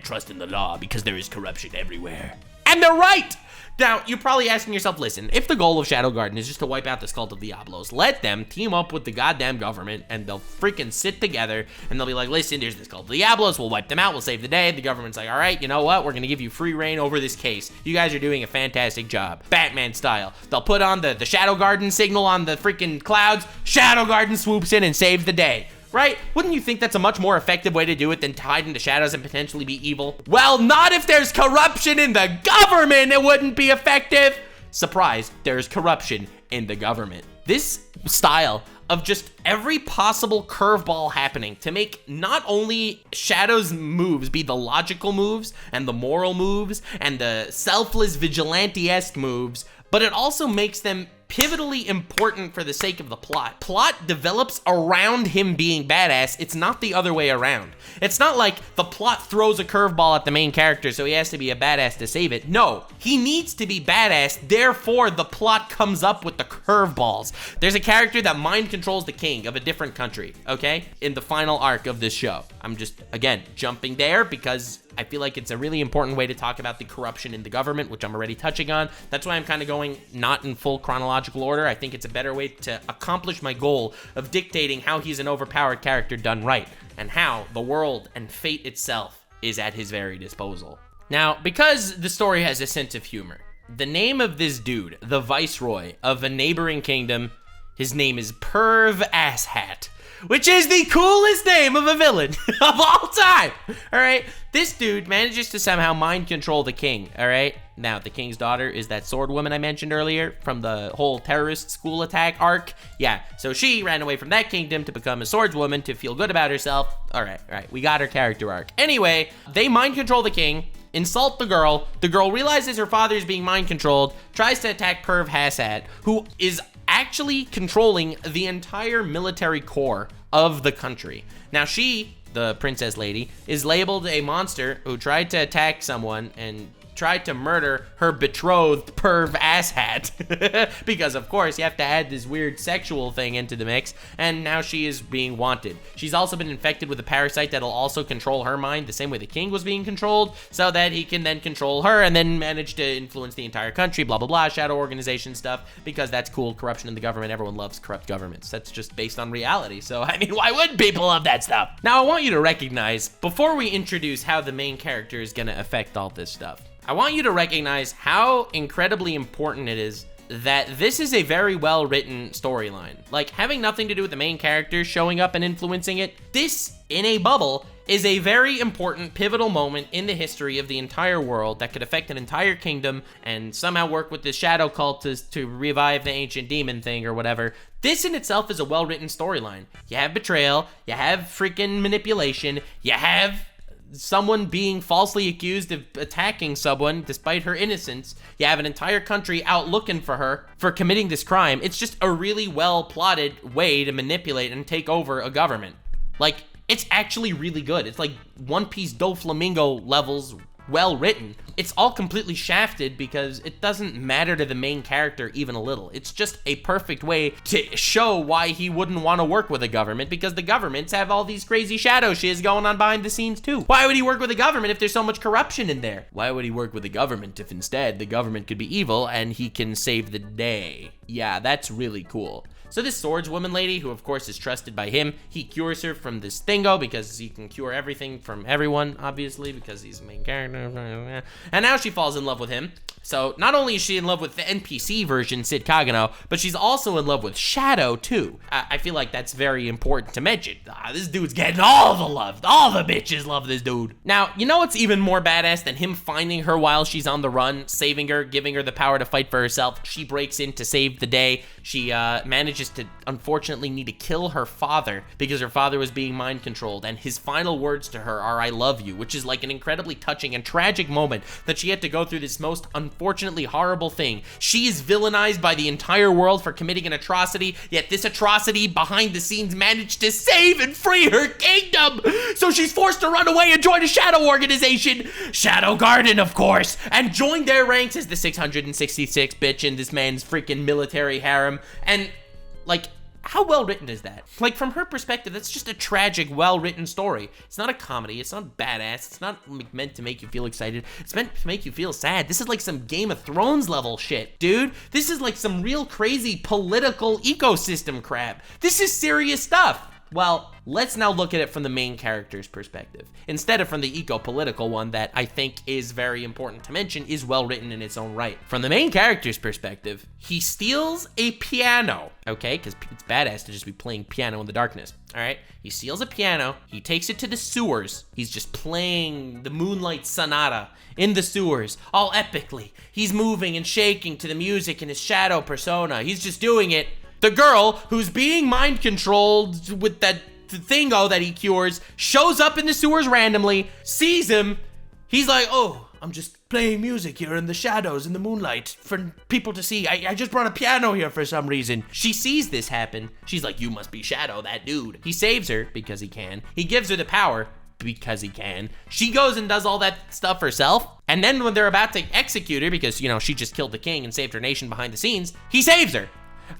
trust in the law because there is corruption everywhere. And they're right! Now, you're probably asking yourself, listen, if the goal of Shadow Garden is just to wipe out the Cult of Diablos, let them team up with the goddamn government and they'll freaking sit together and they'll be like, listen, there's this Cult of Diablos, we'll wipe them out, we'll save the day. The government's like, all right, you know what? We're gonna give you free reign over this case. You guys are doing a fantastic job. Batman style. They'll put on the Shadow Garden signal on the freaking clouds. Shadow Garden swoops in and saves the day. Right? Wouldn't you think that's a much more effective way to do it than to hide in the shadows and potentially be evil? Well, not if there's corruption in the government, it wouldn't be effective. Surprise, there's corruption in the government. This style of just every possible curveball happening to make not only Shadow's moves be the logical moves and the moral moves and the selfless vigilante-esque moves, but it also makes them pivotally important for the sake of the plot. Plot develops around him being badass. It's not the other way around. It's not like the plot throws a curveball at the main character so he has to be a badass to save it. No, he needs to be badass, therefore the plot comes up with the curveballs. There's a character that mind controls the king of a different country, okay? In the final arc of this show. I'm just, again, jumping there because I feel like it's a really important way to talk about the corruption in the government, which I'm already touching on. That's why I'm kind of going not in full chronological order. I think it's a better way to accomplish my goal of dictating how he's an overpowered character done right, and how the world and fate itself is at his very disposal. Now, because the story has a sense of humor, the name of this dude, the viceroy of a neighboring kingdom, his name is Perv Asshat, which is the coolest name of a villain of all time, all right? This dude manages to somehow mind control the king, all right? Now, the king's daughter is that sword woman I mentioned earlier from the whole terrorist school attack arc. Yeah, so she ran away from that kingdom to become a swordswoman to feel good about herself. All right, we got her character arc. Anyway, they mind control the king, insult the girl realizes her father is being mind controlled, tries to attack Perv Asshat, who is actually controlling the entire military core of the country. Now she, the princess lady, is labeled a monster who tried to attack someone and tried to murder her betrothed Perv Asshat because of course you have to add this weird sexual thing into the mix, and now she is being wanted. She's also been infected with a parasite that'll also control her mind the same way the king was being controlled, so that he can then control her and then manage to influence the entire country, blah blah blah, shadow organization stuff, because that's cool. Corruption in the government, everyone loves corrupt governments. That's just based on reality, so I mean, why wouldn't people love that stuff? Now I want you to recognize, before we introduce how the main character is gonna affect all this stuff, I want you to recognize how incredibly important it is that this is a very well-written storyline. Like, having nothing to do with the main character showing up and influencing it, this, in a bubble, is a very important pivotal moment in the history of the entire world that could affect an entire kingdom and somehow work with the shadow cult to revive the ancient demon thing or whatever. This in itself is a well-written storyline. You have betrayal, you have freaking manipulation, you have someone being falsely accused of attacking someone despite her innocence. You have an entire country out looking for her for committing this crime. It's just a really well-plotted way to manipulate and take over a government. Like, it's actually really good. It's like One Piece Doflamingo levels, well written. It's all completely shafted because it doesn't matter to the main character even a little. It's just a perfect way to show why he wouldn't want to work with a government, because the governments have all these crazy shadow shiz going on behind the scenes too. Why would he work with a government if there's so much corruption in there? Why would he work with a government if instead the government could be evil and he can save the day? Yeah, that's really cool. So this swordswoman lady, who of course is trusted by him, he cures her from this thingo because he can cure everything from everyone, obviously, because he's the main character. And now she falls in love with him. So not only is she in love with the NPC version, Cid Kagenou, but she's also in love with Shadow too. I feel like that's very important to mention. This dude's getting all the love. All the bitches love this dude. Now, you know what's even more badass than him finding her while she's on the run, saving her, giving her the power to fight for herself? She breaks in to save the day. She manages to, unfortunately, need to kill her father because her father was being mind controlled, and his final words to her are, "I love you," which is like an incredibly touching and tragic moment that she had to go through this most unfortunately horrible thing. She is villainized by the entire world for committing an atrocity, yet this atrocity behind the scenes managed to save and free her kingdom. So she's forced to run away and join a shadow organization, Shadow Garden, of course, and join their ranks as the 666 bitch in this man's freaking military harem. And like, how well written is that? Like, from her perspective, that's just a tragic, well-written story. It's not a comedy. It's not badass. It's not meant to make you feel excited. It's meant to make you feel sad. This is like some Game of Thrones level shit, dude. This is like some real crazy political ecosystem crap. This is serious stuff. Well, let's now look at it from the main character's perspective, instead of from the eco-political one that I think is very important to mention, is well written in its own right. From the main character's perspective, he steals a piano, okay? Because it's badass to just be playing piano in the darkness, all right? He steals a piano, he takes it to the sewers, he's just playing the Moonlight Sonata in the sewers, all epically. He's moving and shaking to the music in his shadow persona. He's just doing it. The girl who's being mind controlled with that thingo that he cures shows up in the sewers randomly, sees him. He's like, "Oh, I'm just playing music here in the shadows in the moonlight for people to see. I just brought a piano here for some reason." She sees this happen. She's like, "You must be Shadow, that dude." He saves her because he can. He gives her the power because he can. She goes and does all that stuff herself. And then when they're about to execute her because, you know, she just killed the king and saved her nation behind the scenes, he saves her.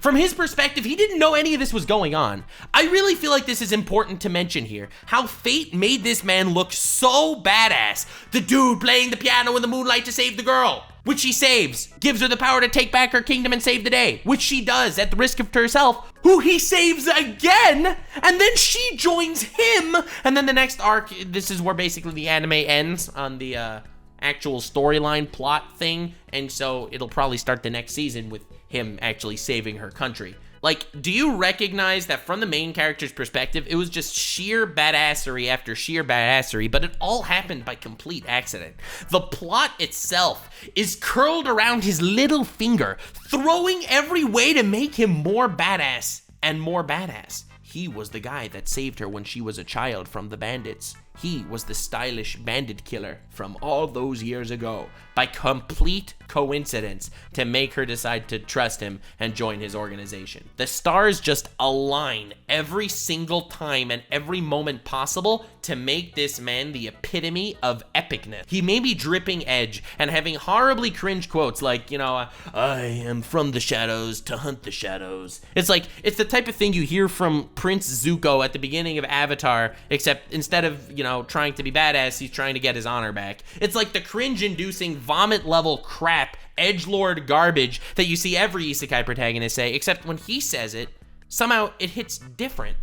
From his perspective, he didn't know any of this was going on. I really feel like this is important to mention here. How fate made this man look so badass. The dude playing the piano in the moonlight to save the girl, which she saves. Gives her the power to take back her kingdom and save the day, which she does at the risk of herself, who he saves again. And then she joins him. And then the next arc, this is where basically the anime ends on the actual storyline plot thing. And so it'll probably start the next season with him actually saving her country. Like, do you recognize that from the main character's perspective, it was just sheer badassery after sheer badassery, but it all happened by complete accident. The plot itself is curled around his little finger, throwing every way to make him more badass and more badass. He was the guy that saved her when she was a child from the bandits. He was the stylish bandit killer from all those years ago, by complete coincidence, to make her decide to trust him and join his organization. The stars just align every single time and every moment possible to make this man the epitome of epicness. He may be dripping edge and having horribly cringe quotes like, you know, "I am from the shadows to hunt the shadows." It's like, it's the type of thing you hear from Prince Zuko at the beginning of Avatar, except instead of, you know, trying to be badass, he's trying to get his honor back. It's like the cringe-inducing, vomit-level crap, edgelord garbage that you see every isekai protagonist say, except when he says it, somehow it hits different.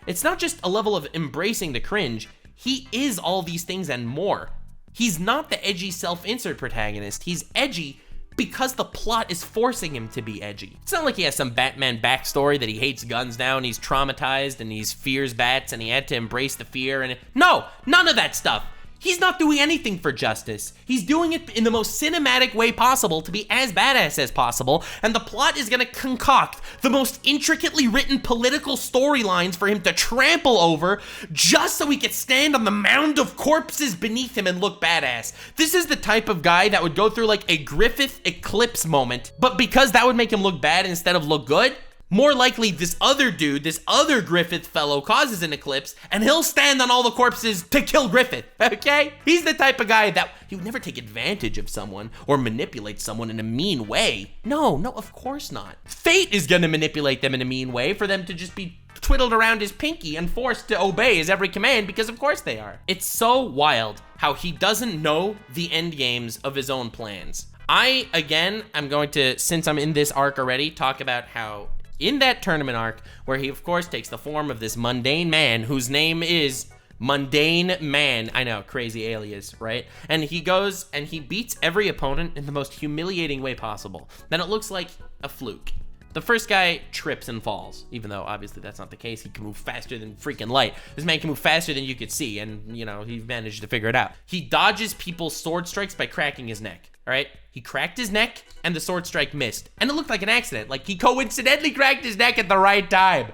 It's not just a level of embracing the cringe, he is all these things and more. He's not the edgy self-insert protagonist, he's edgy because the plot is forcing him to be edgy. It's not like he has some Batman backstory that he hates guns now and he's traumatized and he fears bats and he had to embrace the fear and no, none of that stuff. He's not doing anything for justice. He's doing it in the most cinematic way possible to be as badass as possible, and the plot is gonna concoct the most intricately written political storylines for him to trample over just so he could stand on the mound of corpses beneath him and look badass. This is the type of guy that would go through like a Griffith eclipse moment, but because that would make him look bad instead of look good, more likely this other dude, this other Griffith fellow causes an eclipse and he'll stand on all the corpses to kill Griffith, okay? He's the type of guy that he would never take advantage of someone or manipulate someone in a mean way. No, of course not. Fate is gonna manipulate them in a mean way for them to just be twiddled around his pinky and forced to obey his every command because of course they are. It's so wild how he doesn't know the end games of his own plans. Again, I'm going to, since I'm in this arc already, talk about how in that tournament arc, where he of course takes the form of this mundane man whose name is Mundane Man. I know, crazy alias, right? And he goes and he beats every opponent in the most humiliating way possible. Then it looks like a fluke. The first guy trips and falls, even though obviously that's not the case. He can move faster than freaking light. This man can move faster than you could see, and you know, he managed to figure it out. He dodges people's sword strikes by cracking his neck, all right? He cracked his neck and the sword strike missed. And it looked like an accident, like he coincidentally cracked his neck at the right time.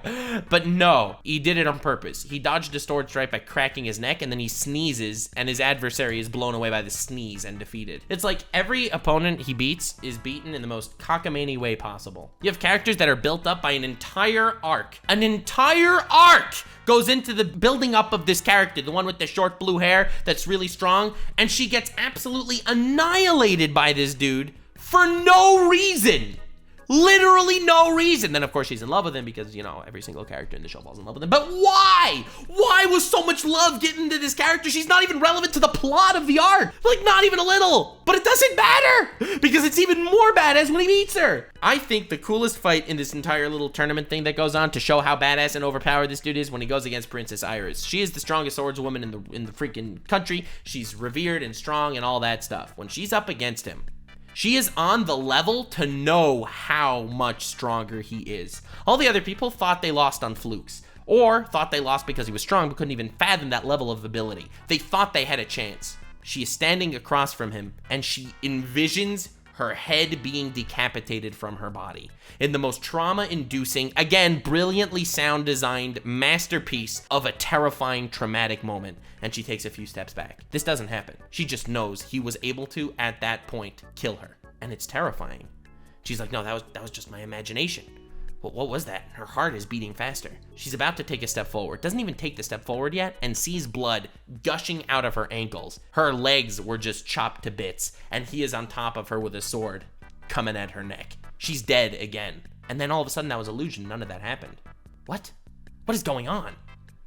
But no, he did it on purpose. He dodged a sword strike by cracking his neck and then he sneezes and his adversary is blown away by the sneeze and defeated. It's like every opponent he beats is beaten in the most cockamamie way possible. You have characters that are built up by an entire arc. An entire arc goes into the building up of this character, the one with the short blue hair that's really strong, and she gets absolutely annihilated by this dude for no reason. Literally no reason. Then of course she's in love with him because, you know, every single character in the show falls in love with him. But why? Why was so much love getting into this character? She's not even relevant to the plot of the arc. Like, not even a little. But it doesn't matter because it's even more badass when he meets her. I think the coolest fight in this entire little tournament thing that goes on to show how badass and overpowered this dude is when he goes against Princess Iris. She is the strongest swordswoman in the freaking country. She's revered and strong and all that stuff. When she's up against him, she is on the level to know how much stronger he is. All the other people thought they lost on flukes, or thought they lost because he was strong but couldn't even fathom that level of ability. They thought they had a chance. She is standing across from him, and she envisions her head being decapitated from her body in the most trauma-inducing, again, brilliantly sound-designed masterpiece of a terrifying, traumatic moment, and she takes a few steps back. This doesn't happen. She just knows he was able to, at that point, kill her, and it's terrifying. She's like, no, that was just my imagination. Well, what was that? Her heart is beating faster. She's about to take a step forward, doesn't even take the step forward yet, and sees blood gushing out of her ankles. Her legs were just chopped to bits, and he is on top of her with a sword coming at her neck. She's dead again. And then all of a sudden that was illusion. None of that happened. What? What is going on?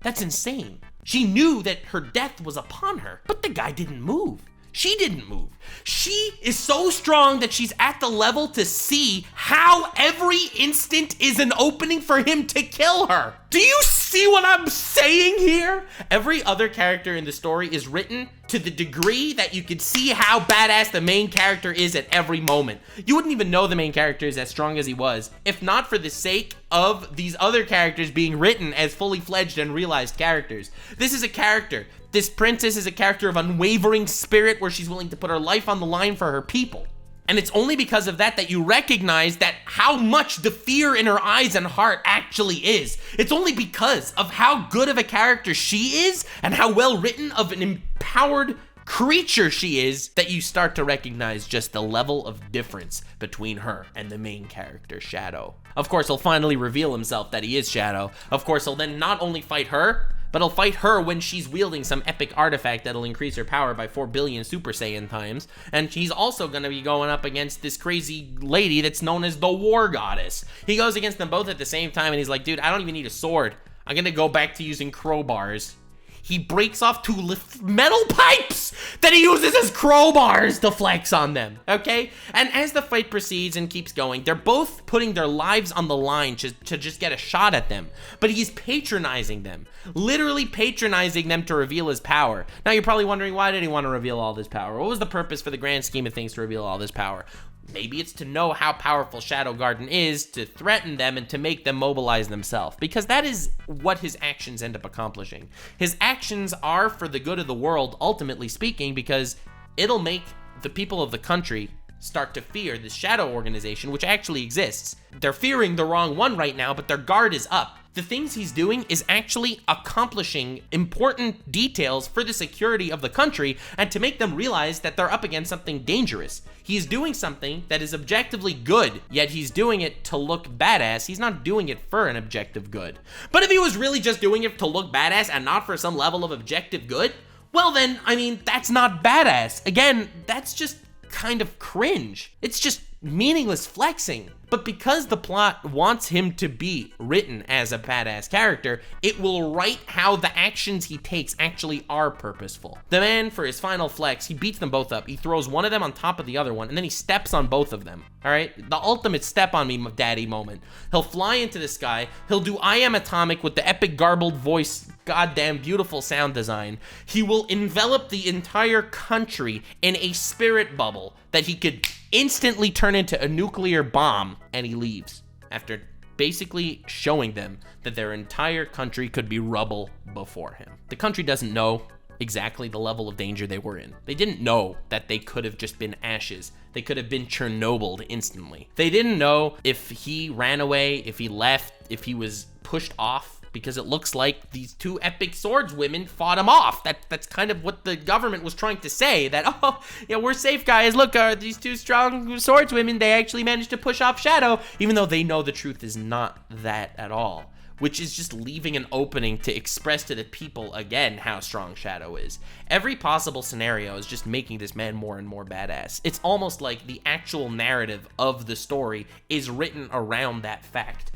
That's insane. She knew that her death was upon her, but the guy didn't move. She didn't move. She is so strong that she's at the level to see how every instant is an opening for him to kill her. Do you see what I'm saying here? Every other character in the story is written to the degree that you could see how badass the main character is at every moment. You wouldn't even know the main character is as strong as he was, if not for the sake of these other characters being written as fully fledged and realized characters. This is a character. This princess is a character of unwavering spirit where she's willing to put her life on the line for her people. And it's only because of that that you recognize that how much the fear in her eyes and heart actually is. It's only because of how good of a character she is and how well written of an empowered creature she is that you start to recognize just the level of difference between her and the main character, Shadow. Of course, he'll finally reveal himself that he is Shadow. Of course, he'll then not only fight her, but he'll fight her when she's wielding some epic artifact that'll increase her power by 4 billion Super Saiyan times. And he's also gonna be going up against this crazy lady that's known as the War Goddess. He goes against them both at the same time and he's like, dude, I don't even need a sword. I'm gonna go back to using crowbars. He breaks off 2 metal pipes that he uses as crowbars to flex on them, okay? And as the fight proceeds and keeps going, they're both putting their lives on the line to just get a shot at them. But he's patronizing them, literally patronizing them to reveal his power. Now you're probably wondering, why did he want to reveal all this power? What was the purpose for the grand scheme of things to reveal all this power? Maybe it's to know how powerful Shadow Garden is, to threaten them and to make them mobilize themselves, because that is what his actions end up accomplishing. His actions are for the good of the world, ultimately speaking, because it'll make the people of the country start to fear this shadow organization, which actually exists. They're fearing the wrong one right now, but their guard is up. The things he's doing is actually accomplishing important details for the security of the country and to make them realize that they're up against something dangerous. He's doing something that is objectively good, yet he's doing it to look badass. He's not doing it for an objective good. But if he was really just doing it to look badass and not for some level of objective good, well then, I mean, that's not badass. Again, that's just kind of cringe. It's just meaningless flexing. But because the plot wants him to be written as a badass character, it will write how the actions he takes actually are purposeful. The man, for his final flex, he beats them both up. He throws one of them on top of the other one, and then he steps on both of them. All right? The ultimate step on me, daddy moment. He'll fly into the sky. He'll do I Am Atomic with the epic garbled voice, goddamn beautiful sound design. He will envelop the entire country in a spirit bubble that he could instantly turn into a nuclear bomb, and he leaves after basically showing them that their entire country could be rubble before him. The country doesn't know exactly the level of danger they were in. They didn't know that they could have just been ashes. They could have been Chernobyled instantly. They didn't know if he ran away, if he left, if he was pushed off, because it looks like these two epic swordswomen fought him off. That's kind of what the government was trying to say, that, oh, yeah, we're safe, guys. Look, these two strong swordswomen, they actually managed to push off Shadow, even though they know the truth is not that at all, which is just leaving an opening to express to the people, again, how strong Shadow is. Every possible scenario is just making this man more and more badass. It's almost like the actual narrative of the story is written around that fact.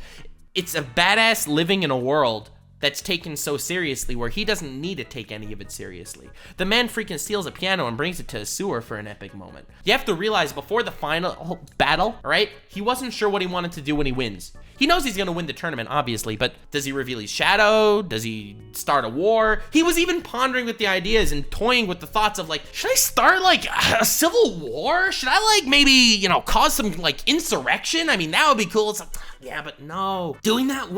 It's a badass living in a world that's taken so seriously where he doesn't need to take any of it seriously. The man freaking steals a piano and brings it to a sewer for an epic moment. You have to realize before the final battle, all right, he wasn't sure what he wanted to do when he wins. He knows he's gonna win the tournament, obviously, but does he reveal his shadow? Does he start a war? He was even pondering with the ideas and toying with the thoughts of like, should I start like a civil war? Should I like maybe, you know, cause some like insurrection? I mean, that would be cool. It's like, yeah, but no. Doing that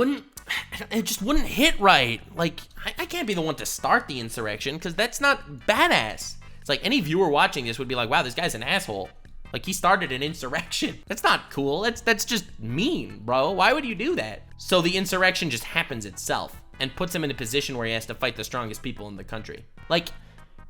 it just wouldn't hit right. Like, I can't be the one to start the insurrection because that's not badass. It's like any viewer watching this would be like, wow, this guy's an asshole. Like, he started an insurrection. That's not cool. That's just mean, bro. Why would you do that? So the insurrection just happens itself and puts him in a position where he has to fight the strongest people in the country. Like,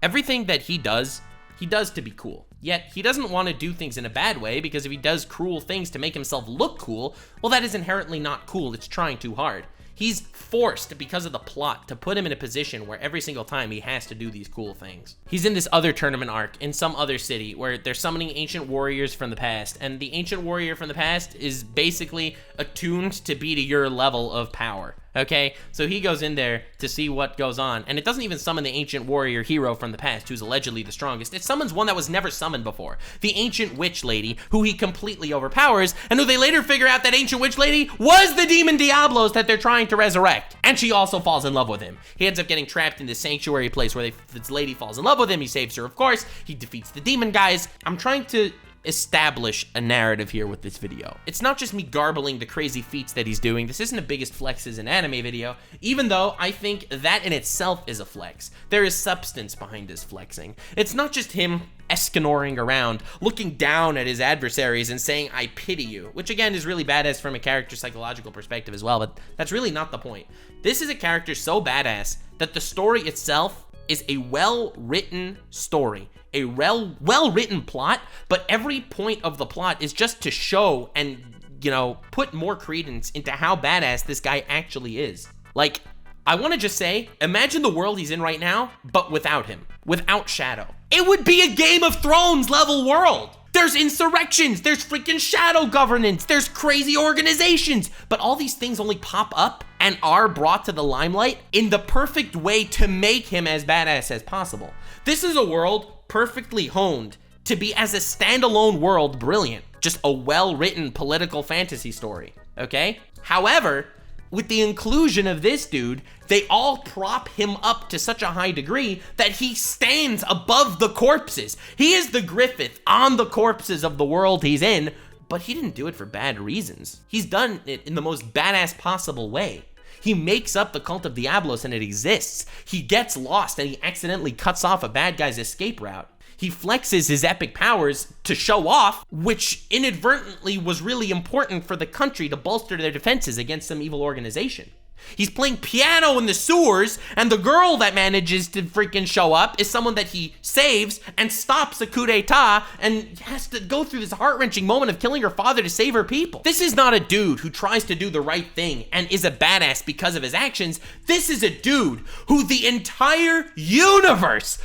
everything that he does to be cool. Yet, he doesn't want to do things in a bad way, because if he does cruel things to make himself look cool, well, that is inherently not cool. It's trying too hard. He's forced, because of the plot, to put him in a position where every single time he has to do these cool things. He's in this other tournament arc in some other city where they're summoning ancient warriors from the past, and the ancient warrior from the past is basically attuned to be to your level of power. Okay, so he goes in there to see what goes on, and it doesn't even summon the ancient warrior hero from the past, who's allegedly the strongest. It summons one that was never summoned before, the ancient witch lady, who he completely overpowers, and who they later figure out that ancient witch lady was the demon Diablos that they're trying to resurrect. And she also falls in love with him. He ends up getting trapped in this sanctuary place where this lady falls in love with him. He saves her, of course. He defeats the demon guys. I'm trying to establish a narrative here with this video. It's not just me garbling the crazy feats that he's doing. This isn't the biggest flexes in anime video, even though I think that in itself is a flex. There is substance behind his flexing. It's not just him Eskinoring around, looking down at his adversaries and saying, I pity you, which again is really badass from a character psychological perspective as well, but that's really not the point. This is a character so badass that the story itself is a well-written story, a well-written plot, but every point of the plot is just to show and, you know, put more credence into how badass this guy actually is. Like, I want to just say, imagine the world he's in right now, but without him, without Shadow. It would be a Game of Thrones level world. There's insurrections, there's freaking shadow governance, there's crazy organizations, but all these things only pop up and are brought to the limelight in the perfect way to make him as badass as possible. This is a world perfectly honed to be, as a standalone world, brilliant. Just a well-written political fantasy story, okay? However, with the inclusion of this dude, they all prop him up to such a high degree that he stands above the corpses. He is the Griffith on the corpses of the world he's in, but he didn't do it for bad reasons. He's done it in the most badass possible way. He makes up the cult of Diablos and it exists. He gets lost and he accidentally cuts off a bad guy's escape route. He flexes his epic powers to show off, which inadvertently was really important for the country to bolster their defenses against some evil organization. He's playing piano in the sewers, and the girl that manages to freaking show up is someone that he saves and stops a coup d'etat and has to go through this heart-wrenching moment of killing her father to save her people. This is not a dude who tries to do the right thing and is a badass because of his actions. This is a dude who the entire universe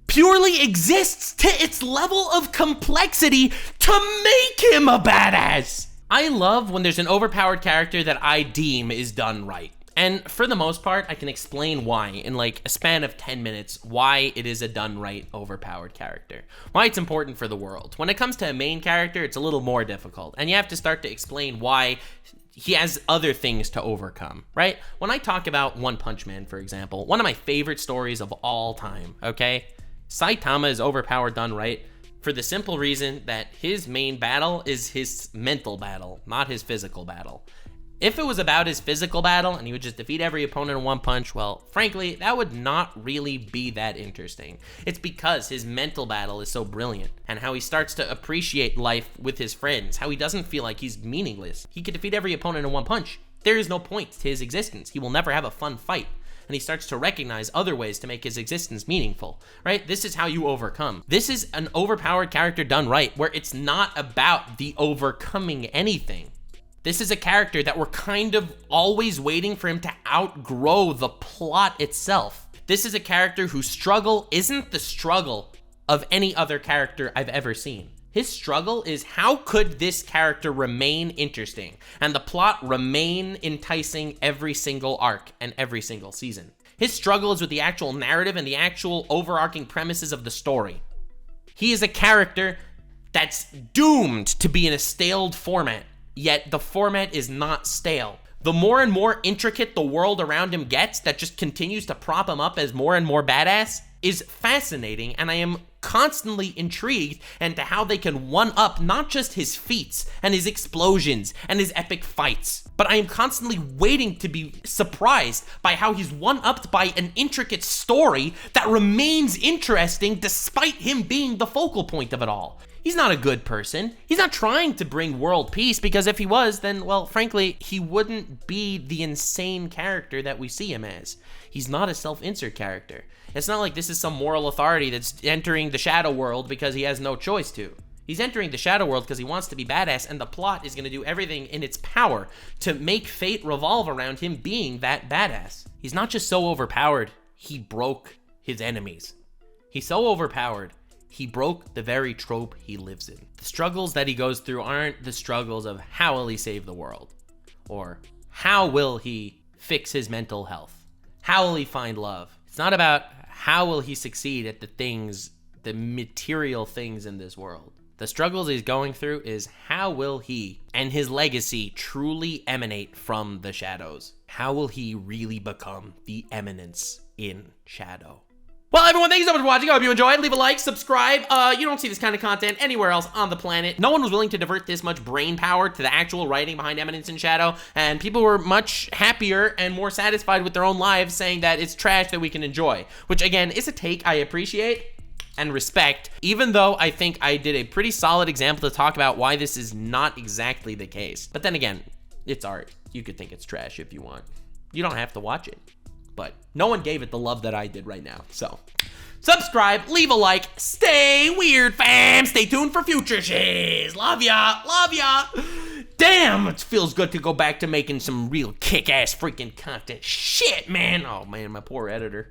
purely exists to its level of complexity to make him a badass. I love when there's an overpowered character that I deem is done right. And for the most part, I can explain why in like a span of 10 minutes, why it is a done right overpowered character. Why it's important for the world. When it comes to a main character, it's a little more difficult. And you have to start to explain why he has other things to overcome, right? When I talk about One Punch Man, for example, one of my favorite stories of all time, okay? Saitama is overpowered done right for the simple reason that his main battle is his mental battle, not his physical battle. If it was about his physical battle and he would just defeat every opponent in one punch, well, frankly, that would not really be that interesting. It's because his mental battle is so brilliant and how he starts to appreciate life with his friends, how he doesn't feel like he's meaningless. He could defeat every opponent in one punch. There is no point to his existence. He will never have a fun fight. And he starts to recognize other ways to make his existence meaningful, right? This is how you overcome. This is an overpowered character done right, where it's not about the overcoming anything. This is a character that we're kind of always waiting for him to outgrow the plot itself. This is a character whose struggle isn't the struggle of any other character I've ever seen. His struggle is how could this character remain interesting and the plot remain enticing every single arc and every single season. His struggle is with the actual narrative and the actual overarching premises of the story. He is a character that's doomed to be in a staled format, yet the format is not stale. The more and more intricate the world around him gets that just continues to prop him up as more and more badass is fascinating, and I am constantly intrigued into how they can one-up not just his feats and his explosions and his epic fights, but I am constantly waiting to be surprised by how he's one-upped by an intricate story that remains interesting despite him being the focal point of it all. He's not a good person. He's not trying to bring world peace, because if he was, then, well, frankly, he wouldn't be the insane character that we see him as. He's not a self-insert character. It's not like this is some moral authority that's entering the shadow world because he has no choice to. He's entering the shadow world because he wants to be badass, and the plot is going to do everything in its power to make fate revolve around him being that badass. He's not just so overpowered, he broke his enemies. He's so overpowered, he broke the very trope he lives in. The struggles that he goes through aren't the struggles of how will he save the world, or how will he fix his mental health, how will he find love. It's not about how will he succeed at the things, the material things in this world. The struggles he's going through is how will he and his legacy truly emanate from the shadows? How will he really become the Eminence in shadow? Well, everyone, thank you so much for watching. I hope you enjoyed. Leave a like, subscribe. You don't see this kind of content anywhere else on the planet. No one was willing to divert this much brain power to the actual writing behind Eminence in Shadow, and people were much happier and more satisfied with their own lives saying that it's trash that we can enjoy, which, again, is a take I appreciate and respect, even though I think I did a pretty solid example to talk about why this is not exactly the case. But then again, it's art. You could think it's trash if you want. You don't have to watch it. But no one gave it the love that I did right now. So, subscribe, leave a like, stay weird, fam. Stay tuned for future shiz. Love ya, love ya. Damn, it feels good to go back to making some real kick-ass freaking content. Shit, man. Oh, man, my poor editor.